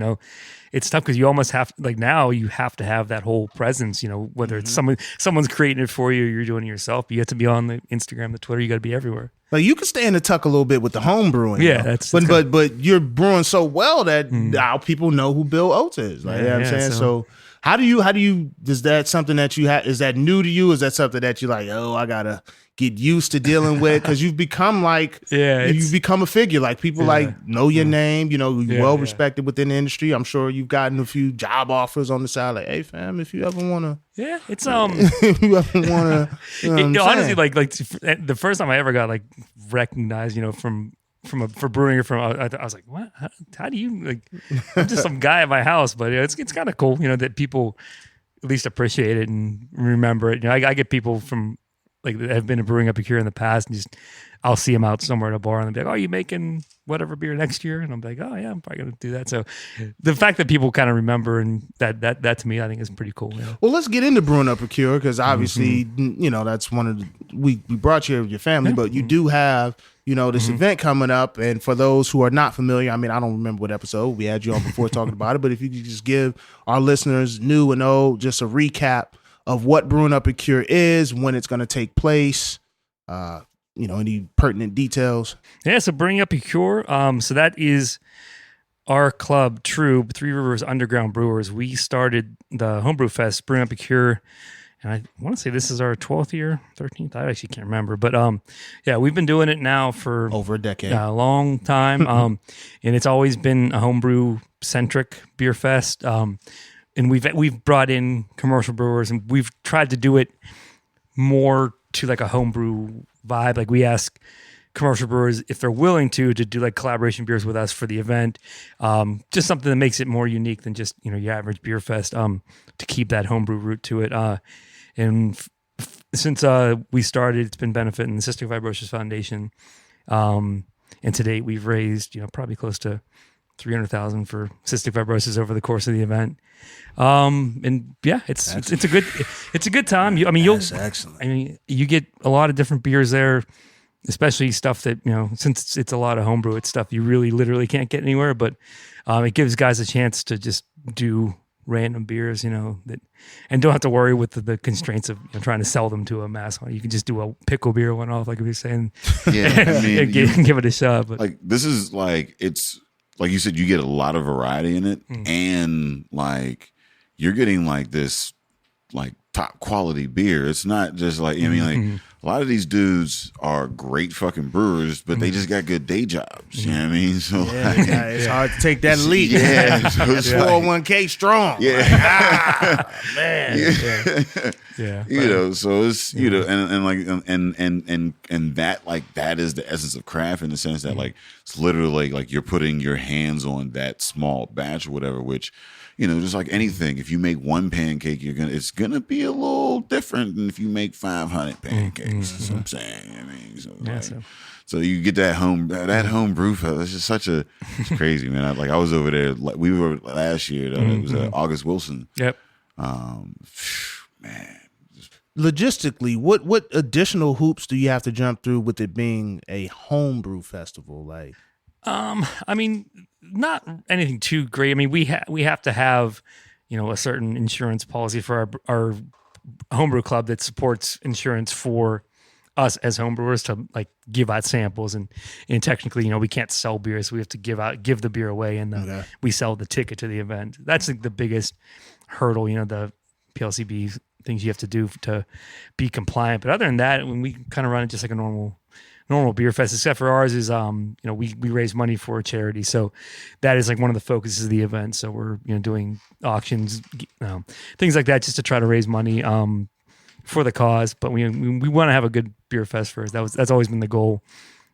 it's tough because you almost have, like now you have to have that whole presence, whether it's someone's creating it for you, you're doing it yourself, but you have to be on the Instagram, the Twitter, you got to be everywhere. Like you can stay in the tuck a little bit with the home brewing. Yeah, but you're brewing so well that now people know who Bill Oats is. Like, you know what I'm saying? So how do you, is that something that you have, is that new to you? Is that something that you're like, I gotta get used to dealing with? Because you've become like, you've become a figure. Like people like know your name, you're well respected within the industry. I'm sure you've gotten a few job offers on the side. Like, hey fam, if you ever want to, it's if you ever want to, honestly, like the first time I ever got like recognized, for brewing or I was like, what? How do you like? I'm just some guy at my house, but it's kind of cool, that people at least appreciate it and remember it. I get people from like that have been a brewing epicure in the past, and just I'll see them out somewhere at a bar, and they'll be like, "Oh, you making whatever beer next year?" And I'm like, "Oh yeah, I'm probably gonna do that." So the fact that people kind of remember, and that to me, I think is pretty cool. Well, let's get into brewing epicure because obviously, that's one of the we brought you with your family, but you do have. This event coming up, and for those who are not familiar, I mean, I don't remember what episode we had you on before talking about it, but if you could just give our listeners, new and old, just a recap of what Brewing Epicure is, when it's going to take place, any pertinent details. Yeah, so Brewing Epicure, so that is our club, T.R.U.B, Three Rivers Underground Brewers. We started the Homebrew Fest, Brewing Epicure, and I want to say this is our 12th year, 13th. I actually can't remember. But we've been doing it now for over a decade. A long time. And it's always been a homebrew-centric beer fest. And we've brought in commercial brewers, and we've tried to do it more to like a homebrew vibe. Like we ask commercial brewers if they're willing to do like collaboration beers with us for the event. Just something that makes it more unique than just, your average beer fest, to keep that homebrew root to it. Since we started, it's been benefiting the Cystic Fibrosis Foundation. And to date, we've raised, probably close to $300,000 for cystic fibrosis over the course of the event. It's a good time. That's excellent. You get a lot of different beers there, especially stuff that, since it's a lot of homebrew, it's stuff you really literally can't get anywhere, but it gives guys a chance to just do random beers, that, and don't have to worry with the constraints of trying to sell them to a mass. You can just do a pickle beer one off, like we were saying. Yeah, give it a shot. But like this is like, it's like you said, you get a lot of variety in it, and like you're getting like this like top quality beer. It's not just like, a lot of these dudes are great fucking brewers, but they just got good day jobs. You know what I mean? So it's hard to take that leap. Yeah, so it's 401k strong. Yeah, like, man. Yeah. So it's and that like that is the essence of craft in the sense that like it's literally like you're putting your hands on that small batch or whatever, which. Just like anything, if you make one pancake, it's gonna be a little different than if you make 500 pancakes. That's what I'm saying. So you get that home brew. It's just it's crazy, man. I was over there. We were last year. Though. It was August Wilson. Yep. Man. Logistically, what additional hoops do you have to jump through with it being a homebrew festival? Like, not anything too great. We have to have, a certain insurance policy for our homebrew club that supports insurance for us as homebrewers to like give out samples, and technically, we can't sell beer, so we have to give the beer away, and we sell the ticket to the event. That's like the biggest hurdle. The PLCB things you have to do to be compliant. But other than that, when we kind of run it just like a normal beer fest, except for ours is we raise money for a charity, so that is like one of the focuses of the event. So we're doing auctions, things like that, just to try to raise money for the cause. But we want to have a good beer fest first. That's always been the goal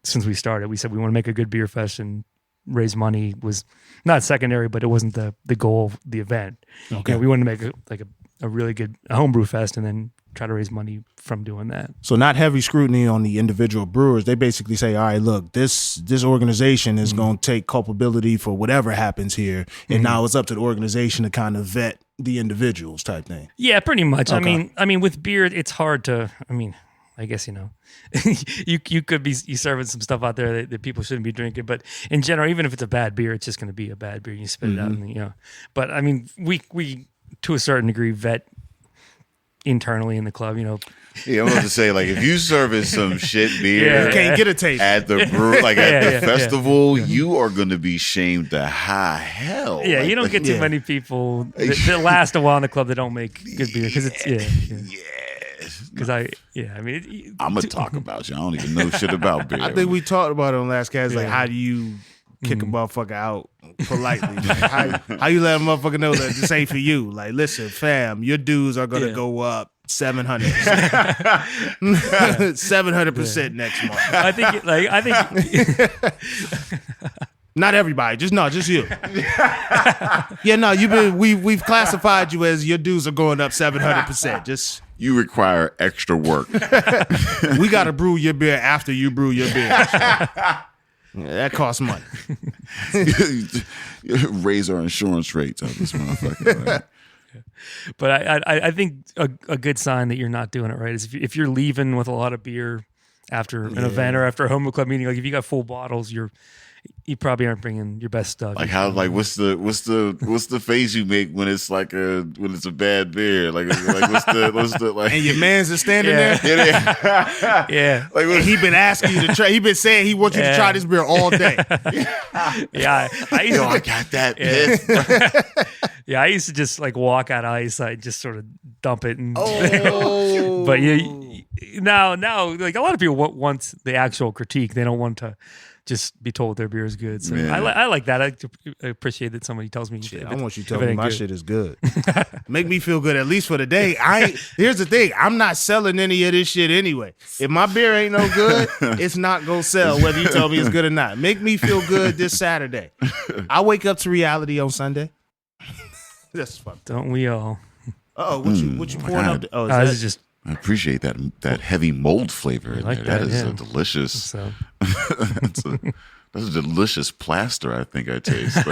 since we started. We said we want to make a good beer fest, and raise money was not secondary, but it wasn't the goal of the event. Okay. We wanted to make a really good homebrew fest, and then try to raise money from doing that. So not heavy scrutiny on the individual brewers. They basically say, all right, look, this organization is going to take culpability for whatever happens here. And now it's up to the organization to kind of vet the individuals type thing. Yeah, pretty much. Okay. I mean, with beer, it's hard to, I guess, you could be serving some stuff out there that people shouldn't be drinking, but in general, even if it's a bad beer, it's just going to be a bad beer. You spit it out, and, but I mean, we to a certain degree vet internally in the club, Yeah, I'm about to say, like, if you service some shit beer, You can't get a taste at the brew, like at the festival, you are going to be shamed to high hell. Yeah, like, you don't get too many people that last a while in the club that don't make good beer because it's Because I'm gonna talk about you. I don't even know shit about beer. I think we talked about it on last cast. Like, how do you kick a motherfucker out politely? Like, how you let a motherfucker know that this ain't for you? Like, listen, fam, your dues are gonna go up 700%. 700% next month. I think. Not everybody, just you. Yeah, no, we've classified you as your dues are going up 700%. Just you require extra work. we got to brew your beer after you brew your beer. Yeah, that costs money. Raise our insurance rates on this motherfucker. Right? But I think a good sign that you're not doing it right is if you're leaving with a lot of beer after an event or after a homebrew club meeting. Like if you got full bottles, you probably aren't bringing your best stuff. Like how? Like what's the face you make when it's like when it's a bad beer? Like what's the like? And your man's is standing there. Yeah. Like and he been asking you to try. He been saying he wants you to try this beer all day. Yeah. I got that piss. Yeah, I used to just like walk out of ice, I just sort of dump it, and but now like a lot of people want the actual critique. They don't want to just be told their beer is good. So I like that. I appreciate that somebody tells me. I want you to tell me my shit is good. Make me feel good at least for the day. Here's the thing. I'm not selling any of this shit anyway. If my beer ain't no good, it's not gonna sell whether you tell me it's good or not. Make me feel good this Saturday. I wake up to reality on Sunday. That's fucked. Don't we all? Oh, what you pouring up? Oh, this is just. I appreciate that heavy mold flavor in like there. that is yeah. a delicious. So. That's a delicious plaster. I think I taste.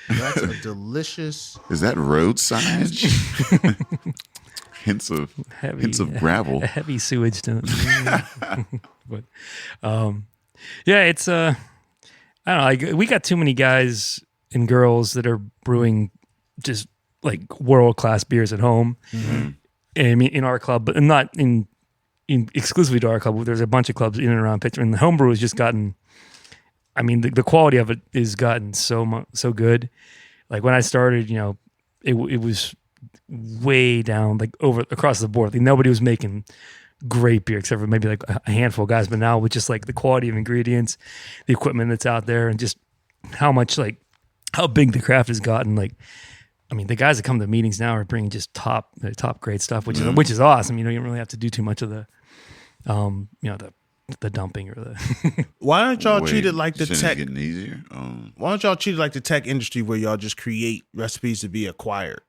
That's a delicious. Is that road signage? hints of gravel. A heavy sewage to it. But yeah, it's I don't know. Like, we got too many guys and girls that are brewing just like world class beers at home. Mm-hmm. And I mean, in our club, but not in exclusively to our club. There's a bunch of clubs in and around Pittsburgh, and the homebrew has just gotten. I mean, the quality of it has gotten so good. Like when I started, it was way down, like across the board. Like nobody was making great beer except for maybe like a handful of guys. But now with just like the quality of ingredients, the equipment that's out there, and just how big the craft has gotten. Like, I mean, the guys that come to meetings now are bringing just top grade stuff, which is awesome. You don't really have to do too much of the, the dumping or the. Why don't y'all treat it like the shouldn't tech? it getting easier. Why don't y'all treat it like the tech industry where y'all just create recipes to be acquired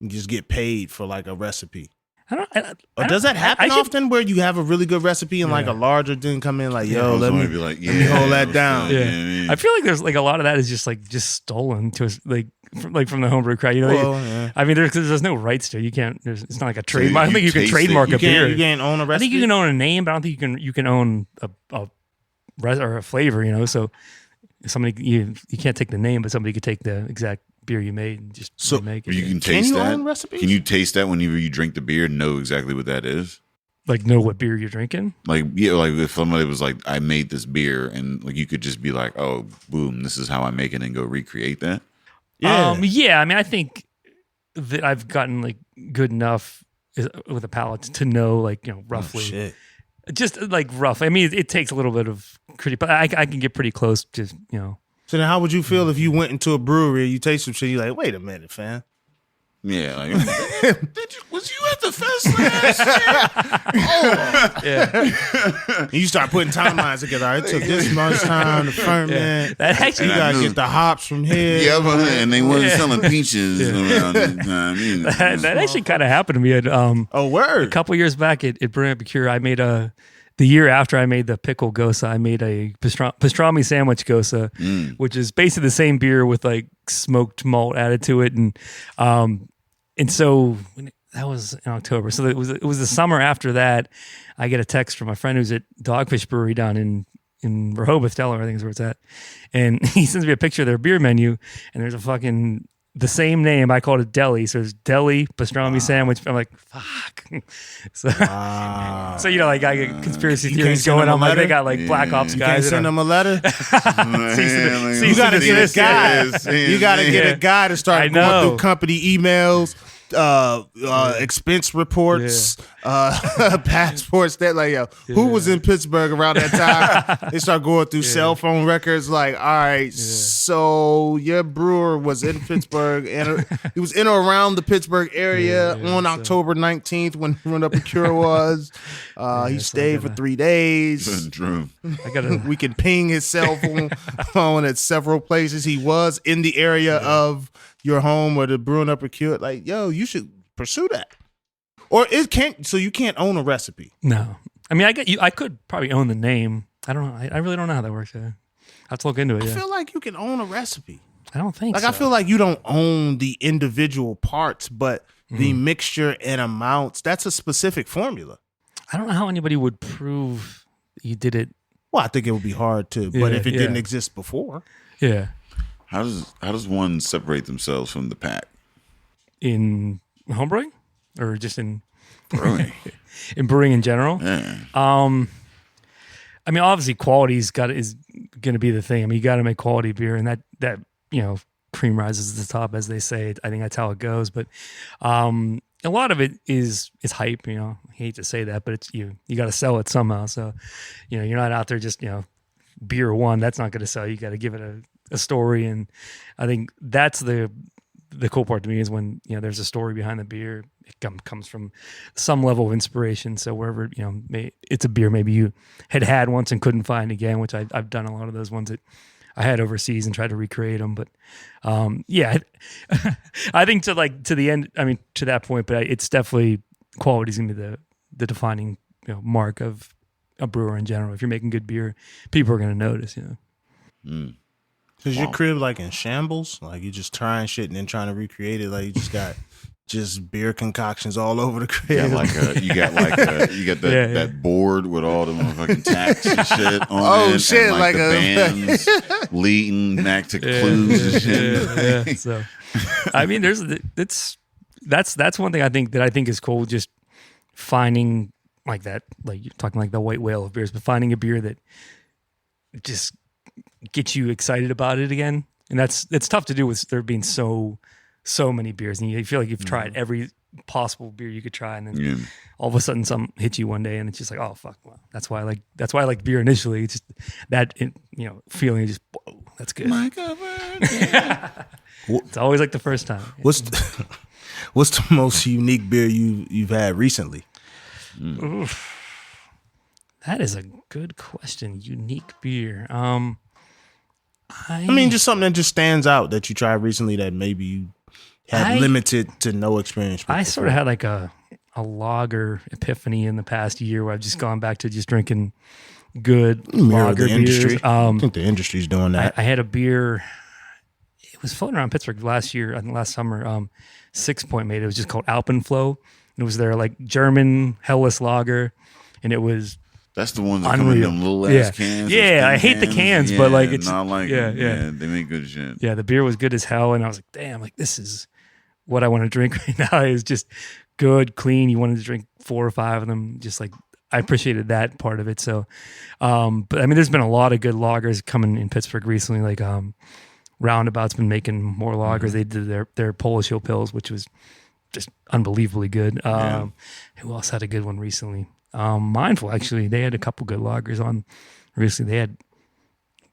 and just get paid for like a recipe? Does that happen often where you have a really good recipe and like a larger thing come in like, yo, let me hold that down. Yeah. I feel like there's like a lot of that is just stolen to us, from the homebrew crowd. I mean, there's no rights to it. You can't. It's not like a trademark. I don't think you can trademark a beer. You can't own a recipe. I think you can own a name, but I don't think you can own a flavor. So somebody you can't take the name, but somebody could take the exact beer you made and just make it. You can taste that. Own recipes? Can you taste that whenever you drink the beer and know exactly what that is? Like know what beer you're drinking? Like like if somebody was like, I made this beer, and like you could just be like, oh, boom, this is how I make it, and go recreate that. Yeah. I mean, I think I've gotten like good enough with a palate to know like, you know, roughly. Oh, shit. Just like rough. I mean, it takes a little bit of critique, but I can get pretty close. Just, you know. So then, how would you feel if you went into a brewery, you taste some shit, you're like, wait a minute, fam. Yeah, like, was you at the fest last year? Yeah. And you start putting timelines together. It took this much time to ferment. That actually, You gotta get the hops from here. Yeah, and they wasn't selling peaches around that time either. that actually kind of happened to me at Oh, word. a couple years back at Brewing Epicure. I made the year after I made the pickle gosa, I made a pastrami sandwich gosa, which is basically the same beer with like smoked malt added to it, and so that was in October. So it was the summer after that. I get a text from my friend who's at Dogfish Brewery down in Rehoboth, Delaware, I think is where it's at, and he sends me a picture of their beer menu, and there's a fucking the same name. I called it deli, so it's deli pastrami sandwich. I'm like, fuck. So, so you know, like I get conspiracy theories going on. Like they got like Black Ops You guys. can't send them a letter. You You gotta get a guy. You gotta get a guy to start going through company emails, expense reports, passports. That like, who was in Pittsburgh around that time? They start going through cell phone records. Like, all right, so your brewer was in Pittsburgh, and he was in or around the Pittsburgh area on October 19th when Up a Cure was. He stayed for 3 days. True. We can ping his cell phone at several places. He was in the area of your home or the Brewing Up a Cure. Like, yo, you should pursue that. Or it can't. So you can't own a recipe. No, I mean, I could probably own the name. I don't know. I really don't know how that works. I have to look into it. I feel like you can own a recipe. I don't think Like, so. I feel like you don't own the individual parts, but the mixture and amounts, that's a specific formula. I don't know how anybody would prove you did it. Well, I think it would be hard to, but if it didn't exist before. Yeah. How does one separate themselves from the pack? In homebrewing or just in Brewing. in brewing in general? Yeah. I mean, obviously quality is going to be the thing. I mean, you got to make quality beer, and that, you know, cream rises to the top, as they say. I think that's how it goes. But a lot of it is hype. You know, I hate to say that, but it's you got to sell it somehow. So, you know, you're not out there just, you know, beer one. That's not going to sell. You got to give it a story, and I think that's the cool part to me is when, you know, there's a story behind the beer. It comes from some level of inspiration. So wherever, you know, it's a beer maybe you had once and couldn't find again, which I've done a lot of those ones that I had overseas and tried to recreate them. But yeah, I think to the end, I mean, to that point, but it's definitely quality is going to be the defining, you know, mark of a brewer in general. If you're making good beer, people are going to notice, you know. Is your crib like in shambles? Like you just trying shit and then trying to recreate it? Like you just got just beer concoctions all over the crib? You got that board with all the motherfucking tacks and shit on it. Shit, and like the bands leading back to clues and shit. Yeah. So, I mean, that's one thing I think is cool. Just finding like that, like you're talking like the white whale of beers, but finding a beer that just gets you excited about it again. And it's tough to do with there being so many beers, and you feel like you've tried every possible beer you could try, and then all of a sudden some hits you one day, and it's just like, oh fuck, well, that's why I like beer initially. It's just that, you know, feeling just, whoa, that's good. It's always like the first time. What's the most unique beer you've had recently? Oof. That is a good question. Unique beer. I mean, just something that just stands out that you tried recently that maybe you had limited to no experience with. I sort of had like a lager epiphany in the past year where I've just gone back to just drinking good lager beers. I think the industry's doing that. I had a beer. It was floating around Pittsburgh last year, I think last summer. 6 Point made it. It was just called Alpenflow. It was their like German Helles lager, and it was. That's the one that come in them little ass cans. Yeah, I hate the cans, but like it's not like yeah, they make good shit. Yeah, the beer was good as hell, and I was like, damn, like this is what I want to drink right now. Is just good, clean. You wanted to drink 4 or 5 of them. Just like I appreciated that part of it. So, but I mean, there's been a lot of good lagers coming in Pittsburgh recently. Like Roundabout's been making more lagers. They did their Polish Hill Pills, which was just unbelievably good. Who else had a good one recently? Mindful, actually. They had a couple good lagers on recently. They had,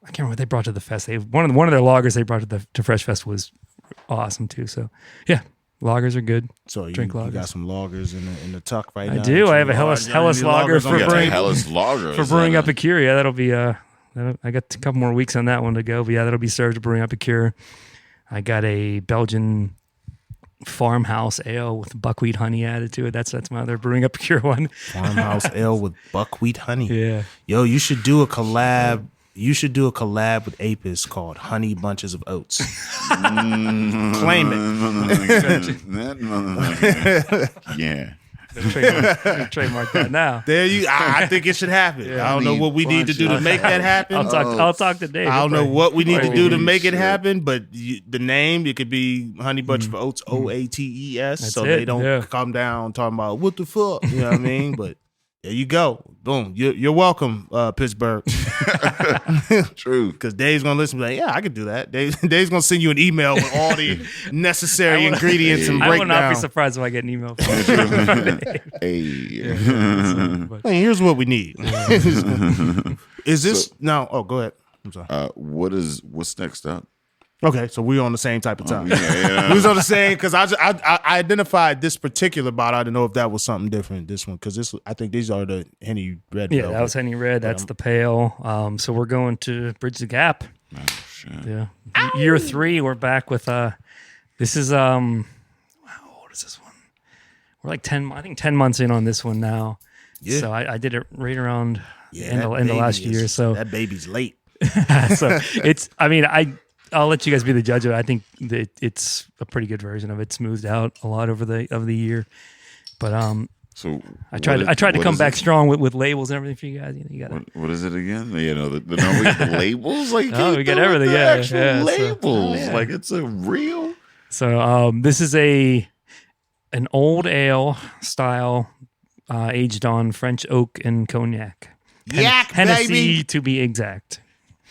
I can't remember what they brought to the fest. One of their lagers they brought to Fresh Fest was awesome too. So yeah, lagers are good. So drink you lagers. got some lagers in the tuck right now. I do. I have a Hellas lager for brewing. Hellas lager. For brewing Epicure. Yeah, that'll be I got a couple more weeks on that one to go. But yeah, that'll be served to brewing Epicure. I got a Belgian farmhouse ale with buckwheat honey added to it. That's my other brewing Epicure one. Farmhouse ale with buckwheat honey. Yeah. Yo, you should do a collab. You should do a collab with Apis called Honey Bunches of Oats. Claim it. Yeah. Trademark that now. There you. I think it should happen. I don't know what we need to do to make that happen. I'll talk to Dave. I don't know what we need to do to make it happen, but the name, it could be Honey Bunch of Oats, OATES, so they don't come down talking about what the fuck, you know what I mean? But there you go. Boom. You're welcome, Pittsburgh. True. Because Dave's going to listen and be like, yeah, I could do that. Dave's going to send you an email with all the necessary ingredients and I breakdown. would not be surprised if I get an email from Hey, here's what we need. Is this... No. Oh, go ahead. I'm sorry. What's next up? Okay, so we're on the same type of time. Yeah. We was on the same because I identified this particular bottle. I didn't know if that was something different. This one because I think these are the Henny Red. Yeah, Velvet. that was Henny Red. That's the pale. So we're going to bridge the gap. Oh, shit. Yeah, year 3. We're back with this is how old is this one? We're like 10 months in on this one now. Yeah. So I did it right around end of last year. So that baby's late. So it's. I mean I'll let you guys be the judge of it. I think that it's a pretty good version of it. Smoothed out a lot over the year, but so I tried to come back strong with labels and everything for you guys. You got what is it again? You know the labels like we got everything. Yeah, actual labels like it's a real. So this is an old ale style aged on French oak and cognac. Yak, Hennessy baby. to be exact.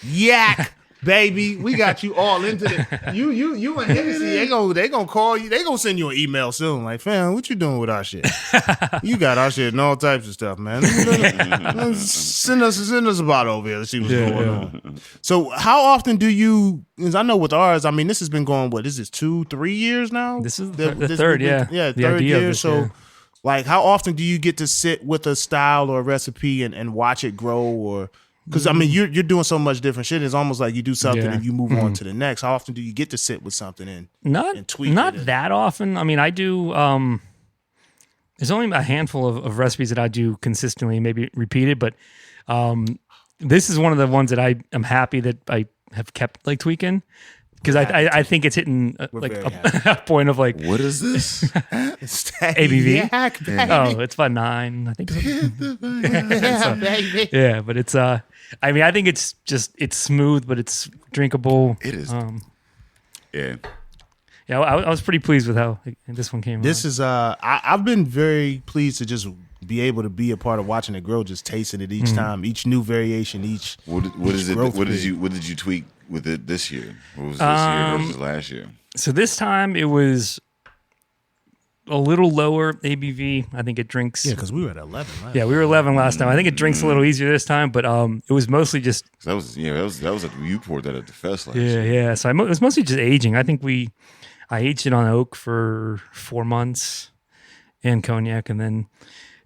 Yak. Baby, we got you all into it. You and Hennessy, they gonna call you. They gonna send you an email soon. Like, fam, what you doing with our shit? You got our shit and all types of stuff, man. Send us a bottle over here. Let's see what's going on. So, how often do you? Because I know with ours, I mean, this has been going. What is this? 2-3 years now. This is the third, third year. So, like, how often do you get to sit with a style or a recipe and watch it grow or? Because I mean, you're doing so much different shit. It's almost like you do something and you move on to the next. How often do you get to sit with something and tweak it? Not that often. I mean, I do. There's only a handful of recipes that I do consistently, maybe repeated. But this is one of the ones that I am happy that I have kept like tweaking. Because I think it's hitting like a point of like, what is this? ABV? Oh, it's about 9, I think. Yeah, but it's I mean, I think it's smooth, but it's drinkable. It is. Yeah, I was pretty pleased with how this one came out. This is I've been very pleased to just be able to be a part of watching it grow, just tasting it each time, each new variation, each. What did you tweak with it this year? What was this year versus last year? So this time it was a little lower ABV. I think it drinks. Yeah, because we were at 11. Right? Yeah, we were 11 last time. I think it drinks a little easier this time, but it was mostly just. That was at you poured that at the fest last year. Yeah. So it was mostly just aging. I think I aged it on oak for 4 months and cognac, and then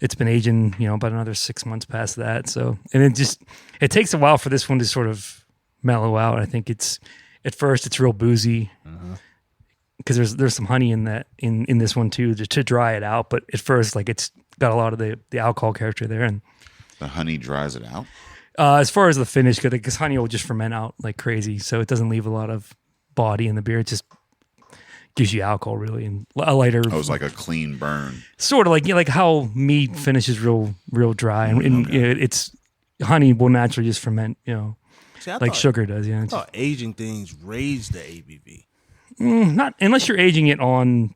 it's been aging, about another 6 months past that. So, and it takes a while for this one to sort of mellow out. I think at first it's real boozy because there's some honey in that in this one too to dry it out. But at first, like it's got a lot of the alcohol character there, and the honey dries it out. As far as the finish goes, because honey will just ferment out like crazy, so it doesn't leave a lot of body in the beer. It just gives you alcohol really and a lighter. Oh, it's like a clean burn. Sort of like how meat finishes real dry, and it's honey will naturally just ferment, See, like sugar does. Yeah, I thought aging things raise the ABV. Not unless you're aging it on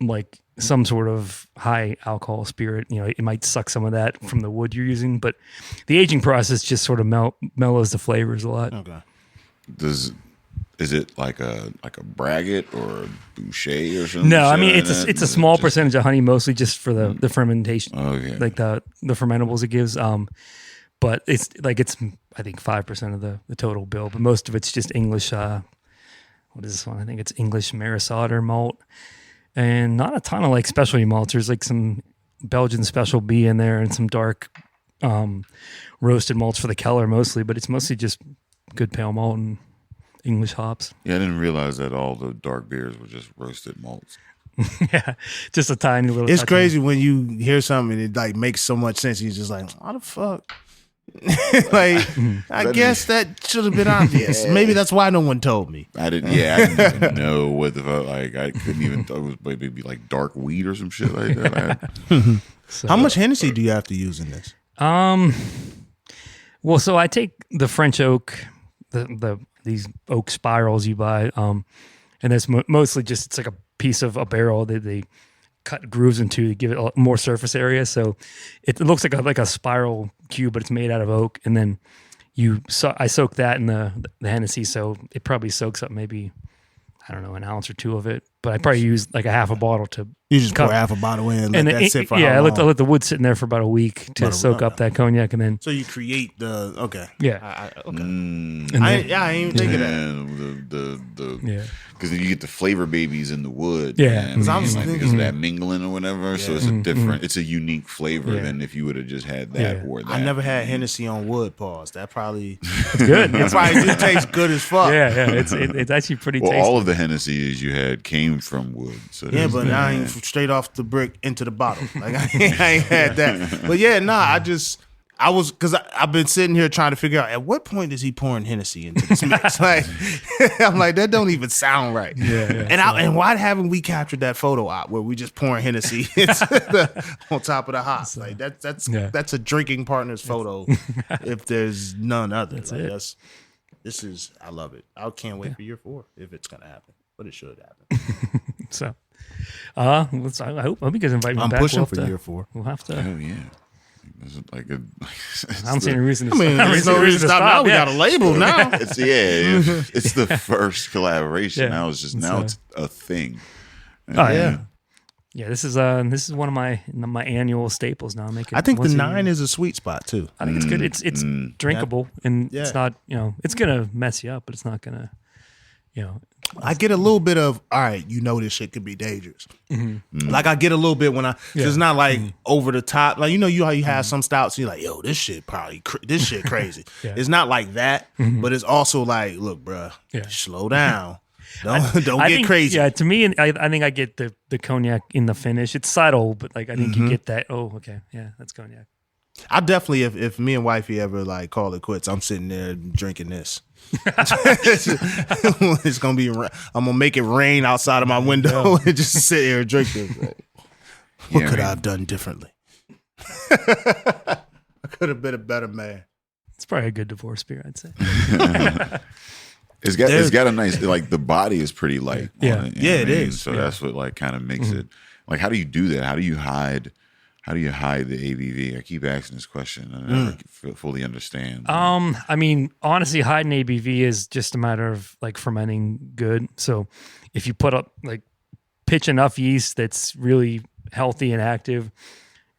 like some sort of high alcohol spirit. It might suck some of that from the wood you're using, but the aging process just sort of mellows the flavors a lot. Okay. Is it like a braggot or a boucher or something? No, I mean like it's a small percentage of honey, mostly just for the fermentation, Okay. like the fermentables it gives. But it's I think 5% of the total bill, but most of it's just English. What is this one? I think it's English Marisauder malt, and not a ton of like specialty malts. There's like some Belgian Special B in there and some dark roasted malts for the Keller mostly, but it's mostly just good pale malt and English hops. Yeah, I didn't realize that all the dark beers were just roasted malts. Yeah, just a tiny little. It's touch crazy when you hear something and it like makes so much sense. You're just like, how the fuck? Like, I guess that should have been obvious. Maybe that's why no one told me. I didn't even know what the fuck. Like, I couldn't even thought it was maybe like dark weed or some shit like that. So, How much Hennessy do you have to use in this? Well, so I take the French oak, these oak spirals you buy, and that's mostly just it's like a piece of a barrel that they cut grooves into to give it more surface area. So it looks like a spiral cube, but it's made out of oak. And then I soak that in the Hennessy, so it probably soaks up maybe, I don't know, an ounce or two of it. But I probably use like a half a bottle to. You just pour half a bottle in and let that sit for yeah, how long? I let the wood sit in there for about a week to soak up that cognac, and then So you create the yeah, okay. and I then, ain't even think of that. yeah. Because then you get the flavor babies in the wood. Yeah. man. 'Cause I was Like, thinking- because of that mingling or whatever. So it's a different, it's a unique flavor Yeah. than if you would have just had that Yeah. or that. I never had Hennessy on wood. Pause. That probably It's good. that probably just tastes good as fuck. Yeah, it's actually pretty Well, tasty. all of the Hennessy's you had came from wood. So Yeah, there's but that. I ain't straight off the brick into the bottle. Like I ain't had that. But yeah, I was because I've been sitting here trying to figure out at what point is he pouring Hennessy into this mix? Like I'm like that don't even sound right. Yeah. And why haven't we captured that photo op where we just pouring Hennessy on top of the hops? Like that's a drinking partner's photo if there's none other. This is I love it. I can't wait for year 4 if it's gonna happen, but it should happen. So, I hope you guys invite me I'm back. pushing We'll for have to- year 4. We'll have to. Oh, yeah. Is it like a, I don't see any reason to I mean, stop. there's no reason to stop now. We got a label now. it's the first collaboration. Yeah. Now it's a thing. Oh yeah. Yeah, this is one of my annual staples now. I think the once a 9 year. is a sweet spot too. I think it's good. It's drinkable and Yeah. it's not it's gonna mess you up, but it's not gonna I get a little bit of all right. This shit could be dangerous. Like I get a little bit when it's not like over the top. Like how you have some stouts and you're like, yo, this shit this shit crazy. Yeah. It's not like that, but it's also like, look, bruh, slow down. Don't I get think, crazy. Yeah, to me, I think I get the cognac in the finish. It's subtle, but like I think you get that. Oh, okay, yeah, that's cognac. I definitely, if me and wifey ever like call it quits, I'm sitting there drinking this. It's gonna be. I'm gonna make it rain outside of my window and just sit here and drink this. Like, what could I have done differently? I could have been a better man. It's probably a good divorce beer, I'd say. It's got a nice like the body is pretty light. Yeah. on it, Yeah, it what I mean? is. So that's what like kind of makes it like. How do you do that? How do you hide the ABV? I keep asking this question. I never fully understand. I mean, honestly, hiding ABV is just a matter of like fermenting good. So if you put up like pitch enough yeast that's really healthy and active,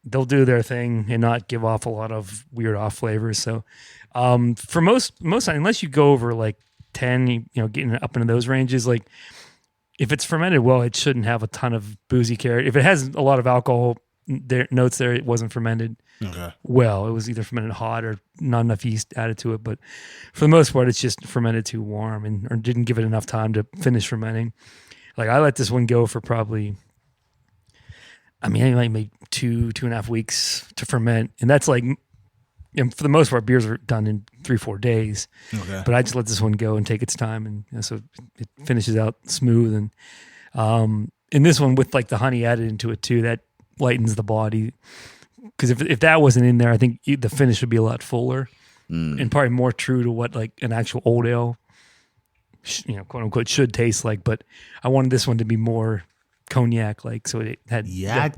they'll do their thing and not give off a lot of weird off flavors. So for most unless you go over like 10, getting up into those ranges, like if it's fermented well, it shouldn't have a ton of boozy character. If it has a lot of alcohol notes there, it wasn't fermented well. It was either fermented hot or not enough yeast added to it. But for the most part, it's just fermented too warm or didn't give it enough time to finish fermenting. Like I let this one go for probably, like maybe 2.5 weeks to ferment, and that's like. For the most part, beers are done in 3-4 days. Okay. But I just let this one go and take its time, and so it finishes out smooth. And in this one, with like the honey added into it too, that lightens the body. Because if that wasn't in there, I think the finish would be a lot fuller and probably more true to what like an actual old ale, quote unquote, should taste like. But I wanted this one to be more cognac like, so it had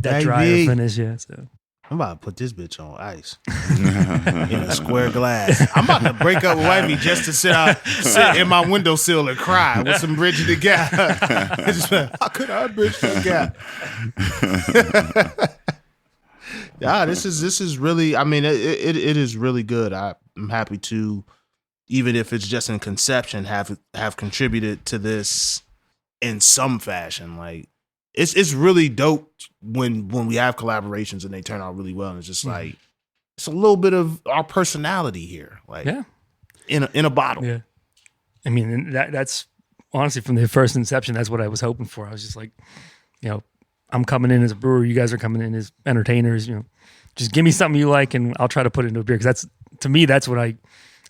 that drier finish. Yeah. So. I'm about to put this bitch on ice in a square glass. I'm about to break up with wifey just to sit in my windowsill and cry with some Bridget the Gap. How could I bridge the gap? Yeah, this is really. I mean, it is really good. I'm happy to, even if it's just in conception, have contributed to this in some fashion. Like it's really dope when we have collaborations and they turn out really well. And it's just like it's a little bit of our personality here, like in a bottle. Yeah, I mean that's honestly from the first inception. That's what I was hoping for. I was just like, I'm coming in as a brewer. You guys are coming in as entertainers. Just give me something you like, and I'll try to put it into a beer. Because that's what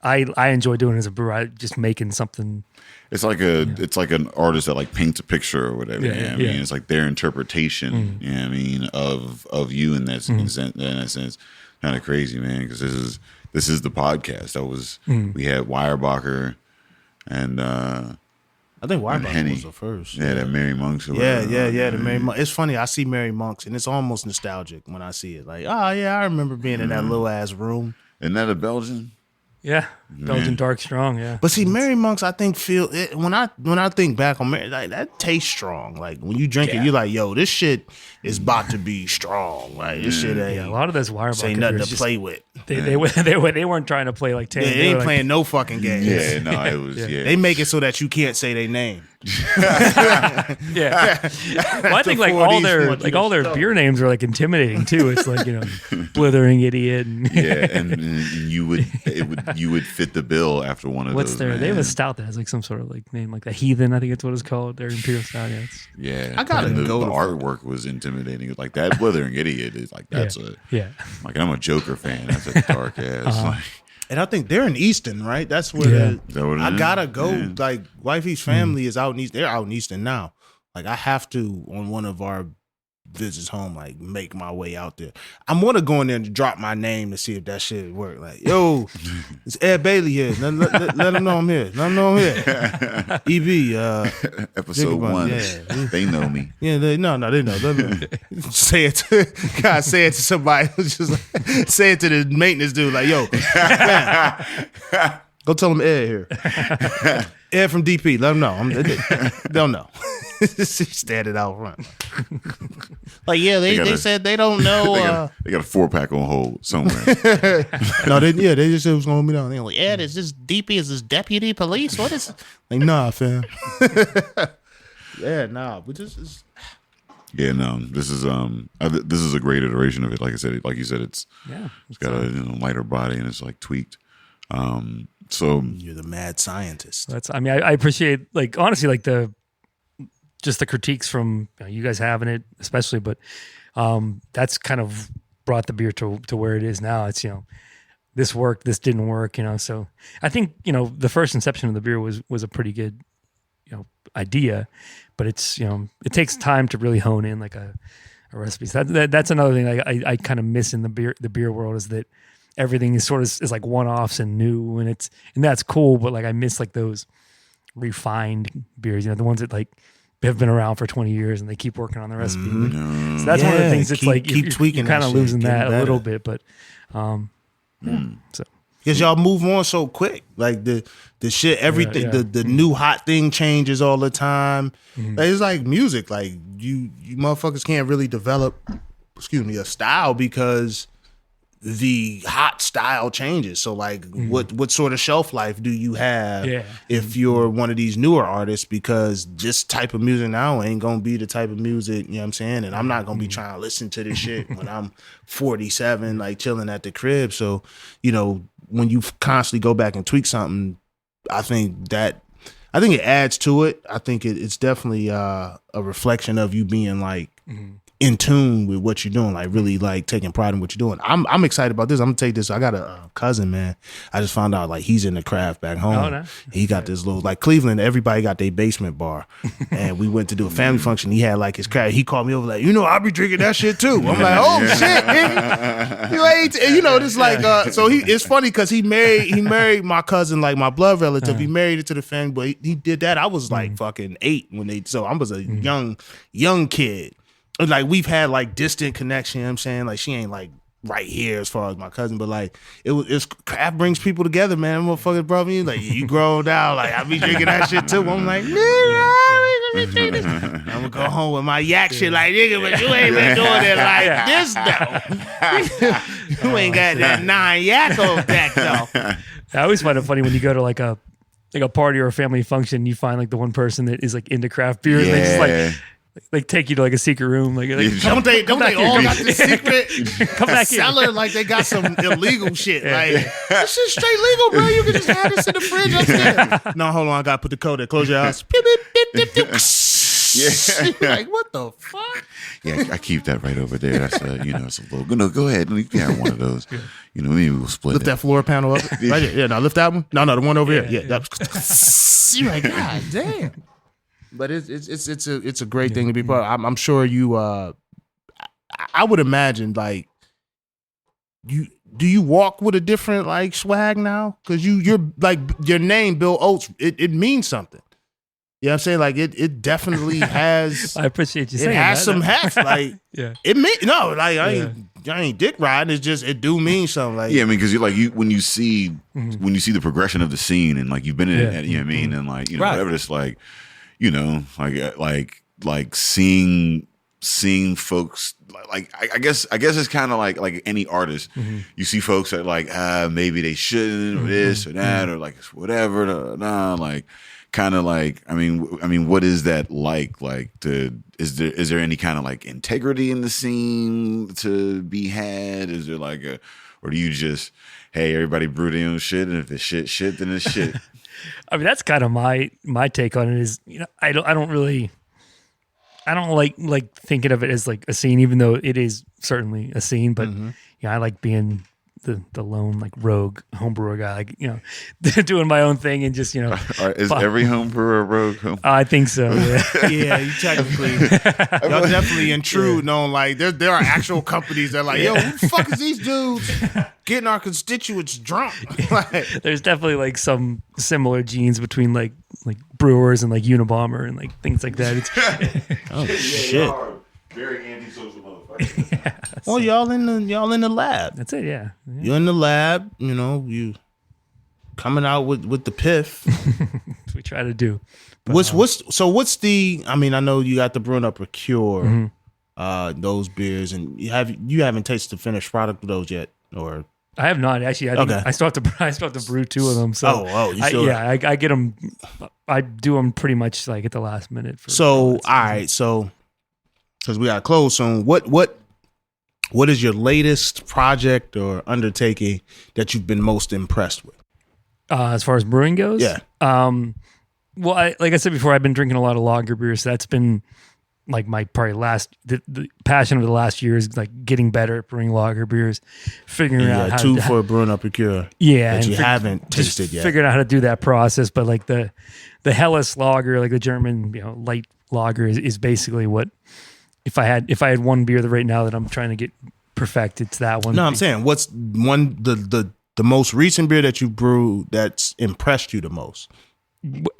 I enjoy doing as a brewer. I just making something. It's like it's like an artist that like paints a picture or whatever. Yeah, you know what I mean, it's like their interpretation. You know what I mean, of you in that sense. Kind of crazy, man. Because this is the podcast that was we had Weyerbacher and. I think Weyerbacher was the first. Yeah, that Mary Monks. Or yeah, the Mary Monks. It's funny. I see Mary Monks, and it's almost nostalgic when I see it. Like, oh yeah, I remember being in that little ass room. Isn't that a Belgian? Yeah, Belgian dark strong. Yeah, but see, Mary Monks, I think feel it when I think back on Mary, like that tastes strong. Like when you drink it, you're like, yo, this shit is about to be strong. Like this shit ain't. Yeah, a lot of those Weyerbacher ain't nothing to play with. They weren't trying to play like 10. They ain't playing no fucking games. Yeah, no, it was. Yeah. They make it so that you can't say their name. Yeah. Well, I think like all their beer names are like intimidating too. It's like blithering idiot. And you would fit the bill after one of those. They have a stout that has like some sort of like name like the Heathen. I think it's what it's called. Their imperial stout. Yeah, I gotta go. The artwork was intimidating. Like that blithering idiot is like that's like I'm a Joker fan. That's a dark ass. And I think they're in Easton, right? That's where I gotta go. Yeah. Like wifey's family is out in Easton. They're out in Easton now. Like I have to on one of our visits home, like make my way out there. I'm gonna go in there and drop my name to see if that shit work. Like, yo, it's Ed Bailey here. Let him know I'm here. Let him know I'm here. EB, episode 1. Yeah. They know me. Yeah, they know. Say it to somebody. Just like, say it to the maintenance dude. Like, yo, man, go tell him Ed here. Ed from DP. Let him know. They'll know. Standing out front. Like, yeah, they said they don't know. They got a 4-pack on hold somewhere. No, they just said it was going to be down. They're like, Ed, is this DP? Is this deputy police? What is? Like, nah, fam. Yeah, nah, but this is. Yeah, no, this is a great iteration of it. Like I said, like you said, it's got a lighter body and it's like tweaked. So you're the mad scientist. I appreciate like honestly like the critiques from you guys having it especially, but that's kind of brought the beer to where it is now. It's this worked, this didn't work, So I think the first inception of the beer was a pretty good idea, but it's it takes time to really hone in like a recipe. So that's another thing I kind of miss in the beer world is that everything is is like one-offs and new, and that's cool. But like I miss like those refined beers, the ones that like have been around for 20 years and they keep working on the recipe. Mm-hmm. So that's one of the things. It's like keep tweaking. You're kind of losing that a little bit, but so. Because y'all move on so quick, like the shit, everything, the new hot thing changes all the time. Like, it's like music, like you motherfuckers can't really develop, a style because the hot style changes. So like, what sort of shelf life do you have if you're one of these newer artists? Because this type of music now ain't gonna be the type of music, you know what I'm saying? And I'm not gonna be trying to listen to this shit when I'm 47, like chilling at the crib. So, when you constantly go back and tweak something, I think it adds to it. I think it's definitely a reflection of you being like in tune with what you're doing, like really like taking pride in what you're doing. I'm excited about this. I'm gonna take this. I got a cousin, man. I just found out like he's in the craft back home. Oh, no. He got this little like Cleveland. Everybody got their basement bar, and we went to do a family function. He had like his craft. He called me over like, I'll be drinking that shit too. I'm like, oh shit, nigga. You ain't, this like. So it's funny because he married my cousin, like my blood relative. He married it to the family, but he did that. I was like fucking 8 so I was a young kid. Like we've had like distant connection, you know what I'm saying? Like she ain't like right here as far as my cousin, but like it's craft brings people together, man. Motherfuckers brought me like you grown down, like I be drinking that shit too. I'm like, I'm gonna go home with my yak shit, like nigga, but you ain't been doing it like this though. You ain't got that 9 yak on deck though. I always find it funny when you go to like a party or a family function, you find like the one person that is like into craft beer, and they just like take you to like a secret room, like don't they all got the secret come back cellar, here. like they got some illegal shit. Like this shit's straight legal, bro. You can just have this in the fridge upstairs. No, hold on, I gotta put the code there. Close your eyes. Like what the fuck? Yeah, I keep that right over there. That's it's a little. No, go ahead. You can have one of those. Maybe we'll split Lift it. that floor panel up. Right there. Yeah, no, lift that one. No, the one over here. Yeah, you're like, God damn. But it's a great thing to be part of. I'm sure you. I would imagine like you. Do you walk with a different like swag now? Because you're like your name, Bill Oats. It means something. You know what I'm saying? Like it definitely has. I appreciate you saying it has that. some heft. Like Yeah. it mean like I ain't dick riding. It's just it do mean something. Like Yeah, I mean, because when you see the progression of the scene and like you've been in it, you know what I mean, and like Right. whatever it's like, like seeing folks like I guess it's kind of like any artist. You see folks that like maybe they shouldn't or this or that or like whatever. Like kind of like I mean, what is that like? Like is there any kind of like integrity in the scene to be had? Is there like or do you just hey everybody brew their own shit and if it's shit then it's shit? I mean, that's kind of my take on it. Is I don't like thinking of it as like a scene, even though it is certainly a scene. But I like being the lone like rogue homebrewer guy, like doing my own thing and just Is every homebrewer a rogue home? I think so. Yeah. Yeah, you technically y'all definitely intrude on like there are actual companies that are like, yo, who the fuck is these dudes getting our constituents drunk? Like, There's definitely like some similar genes between like brewers and like Unabomber and like things like that. oh shit. Very antisocial motherfucker. Well, y'all in the lab. That's it. Yeah. You're in the lab. You coming out with the piff. That's what we try to do. But, what's the? I mean, I know you got the Brewing Up Procure, those beers, and you haven't tasted the finished product of those yet, or I have not actually. I still have to brew 2 of them. So I get them. I do them pretty much like at the last minute. All right, because we got to close soon. What is your latest project or undertaking that you've been most impressed with? As far as brewing goes, yeah. Well, like I said before, I've been drinking a lot of lager beers. So that's been like my probably the passion of the last year is like getting better at brewing lager beers, figuring out how 2 for Brewing Up Procure. Yeah, that you haven't tasted yet. Figuring out how to do that process, but like the Helles lager, like the German light lager, is basically what if I had one beer right now that I'm trying to get perfected, it's that one. No, I'm saying what's one the most recent beer that you brewed that's impressed you the most?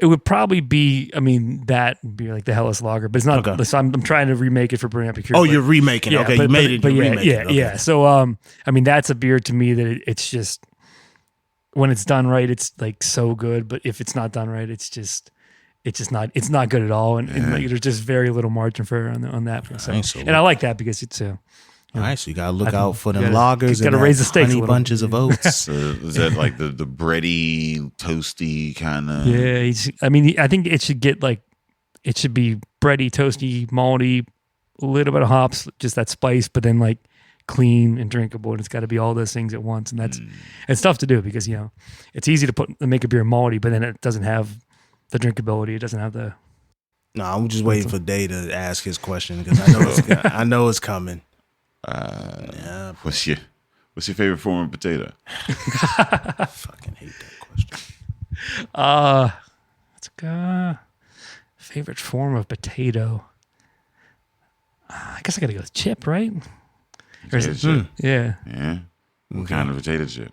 It would probably be, that beer, like the Helles Lager, but it's not. Okay. So I'm trying to remake it for Brewing Up Procure. Oh, you're remaking it. Okay, you made it. Yeah. So, that's a beer to me that it's just when it's done right, it's like so good. But if it's not done right, it's not good at all. And like, there's just very little margin for error on that. So, and I like that because it's all right, so you gotta look out for them lagers. Gotta raise the stakes. Honey bunches of oats. So is that like the bready, toasty kind of? Yeah, I think it should get like it should be bready, toasty, malty, a little bit of hops, just that spice, but then like clean and drinkable. And it's got to be all those things at once, and it's tough to do because it's easy to make a beer malty, but then it doesn't have the drinkability. It doesn't have the. No, I'm just waiting for Day to ask his question because I know it's coming. What's your favorite form of potato? Fucking hate that question. Favorite form of potato. I guess I gotta go with chip, right? Or is Chip? Yeah. Yeah. What kind of potato chip?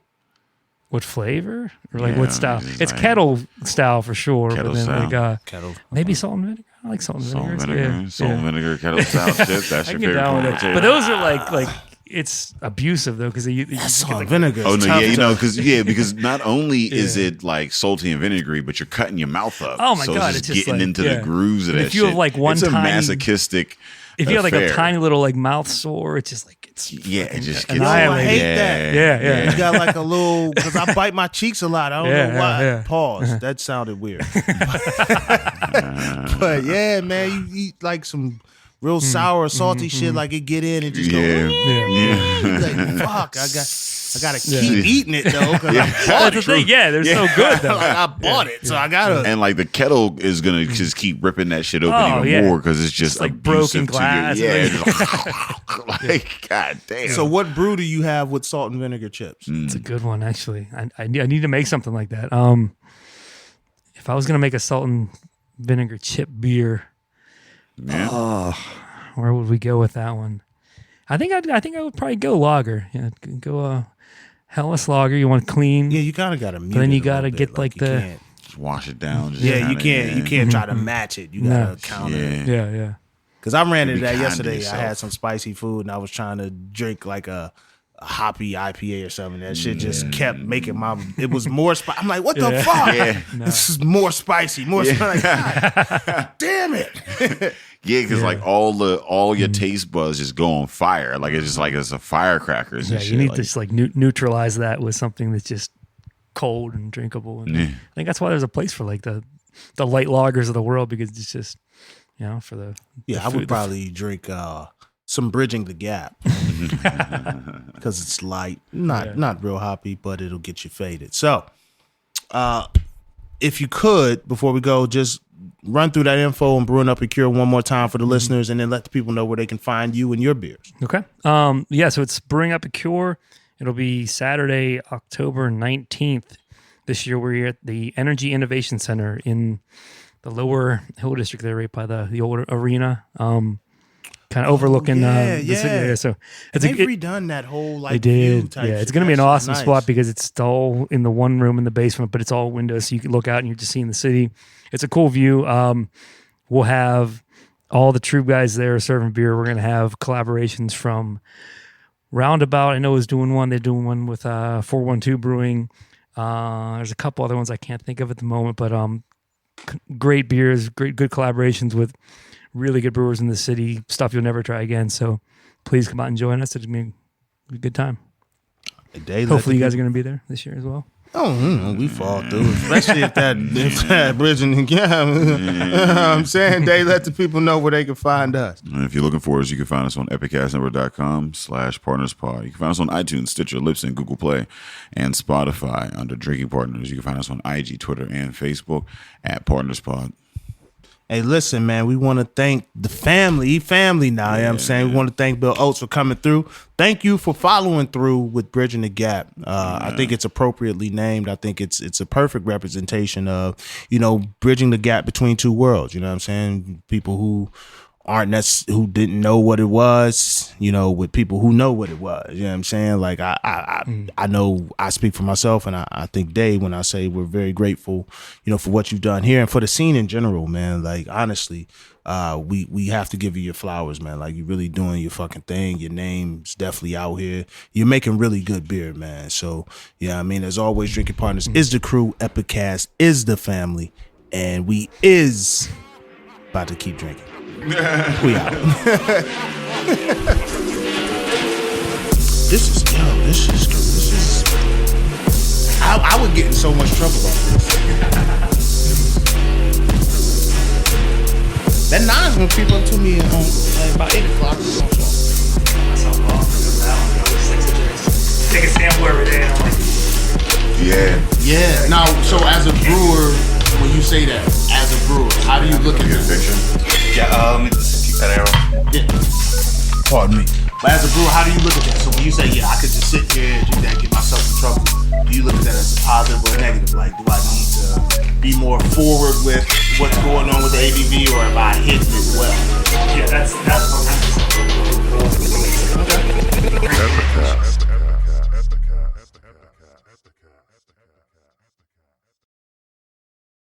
What flavor or like Yeah, what style? just It's like- kettle style for sure. Kettle but then style. like Kettle. maybe salt and vinegar. I like salt and vinegar. Salt and vinegar kettle style chip. That's I your can get favorite down form with of it. potato. But those are like it's abusive though because you Salt and vinegar. Oh is no, tough yeah, to- because not only is it like salty and vinegary, but you're cutting your mouth up. Oh my so God, it's it's just getting like, into the grooves of And that if you have, shit. like, one it's a tiny- masochistic. if you have like a affair. tiny little like mouth sore, it's just like it's it just an gets. eye- I hate that. Yeah. You got like a little, because I bite my cheeks a lot. I don't know why. Yeah. Pause. That sounded weird. But yeah, man, you eat like some real sour, salty shit, like it get in and just go. Like, fuck, I gotta keep eating it though. Cause I bought That's the it. thing. Yeah, they're so good though. Like I bought it, so I gotta. And like the kettle is gonna just keep ripping that shit open even more because it's just like abusive broken glass. To your, like god damn. So what brew do you have with salt and vinegar chips? It's a good one actually. I need to make something like that. If I was gonna make a salt and vinegar chip beer, where would we go with that one? I think I would probably go lager. Yeah, go Hellas lager. You want clean? Yeah, you kind of gotta. Mute But then it you a gotta little get bit, like you the- can't- just wash it down. Just Yeah, you kinda, can't. You can't try to match it. You No. gotta counter it. Yeah. Because I ran into be that kind to yesterday. I yourself. had some spicy food and I was trying to drink like a hoppy IPA or something. That shit just kept making it was more spicy. I'm like, what the fuck? Yeah. This is more spicy. More spicy. Like, God damn it. Yeah, because like all your taste buds just go on fire. Like it's just like it's a firecrackers. Yeah, and shit. you need like, to just like neutralize that with something that's just cold and drinkable. And I think that's why there's a place for like the light lagers of the world because it's just for the Yeah, the I would food- probably drink some Bridging the Gap because it's light, not real hoppy, but it'll get you faded. So, if you could, before we go, just run through that info on Brewing Up a Cure one more time for the listeners, and then let the people know where they can find you and your beers. Okay. So it's Brewing Up a Cure. It'll be Saturday, October 19th. This year we're here at the Energy Innovation Center in the Lower Hill District there, right by the old arena. Kind of overlooking the city there. So They've redone that whole they did. Yeah, it's going to be an awesome nice spot because it's all in the one room in the basement, but it's all windows, so you can look out and you're just seeing the city. It's a cool view. We'll have all the T.R.U.B guys there serving beer. We're going to have collaborations from Roundabout. I know is doing one. They're doing one with 412 Brewing. There's a couple other ones I can't think of at the moment, but great beers, good collaborations with really good brewers in the city, stuff you'll never try again. So please come out and join us. It's going to be a good time. Hopefully you guys are going to be there this year as well. Oh, we fall through, especially if that Bridging the Gap. I'm saying they let the people know where they can find us. And if you're looking for us, you can find us on epicastnetwork.com/partnerspod. You can find us on iTunes, Stitcher, Libsyn, Google Play, and Spotify under Drinking Partners. You can find us on IG, Twitter, and Facebook at PartnersPod. Hey, listen, man, we want to thank the family now. You know what I'm saying? We want to thank Bill Oats for coming through. Thank you for following through with Bridging the Gap. I think it's appropriately named. I think it's a perfect representation of, bridging the gap between two worlds. You know what I'm saying? People who who didn't know what it was, with people who know what it was. You know what I'm saying? Like I know I speak for myself, and I think Dave when I say we're very grateful, for what you've done here and for the scene in general, man. Like honestly, we have to give you your flowers, man. Like you're really doing your fucking thing. Your name's definitely out here. You're making really good beer, man. So yeah, I mean, as always, Drinking Partners is the crew. Epicast is the family, and we is about to keep drinking. We out. This is I would get in so much trouble about this. That 9's gonna creep up to me on about 8 o'clock. That's how long take a sample every day. And I'm like, Yeah. Now, so as a brewer, when you say that, as a brewer, how do you look at this? Yeah, let me just keep that arrow. Yeah. Pardon me. But as a brewer, how do you look at that? So when you say, I could just sit here and drink that, get myself in trouble, do you look at that as a positive or a negative? Like, do I need to be more forward with what's going on with the ABV, or am I hitting it well? yeah, that's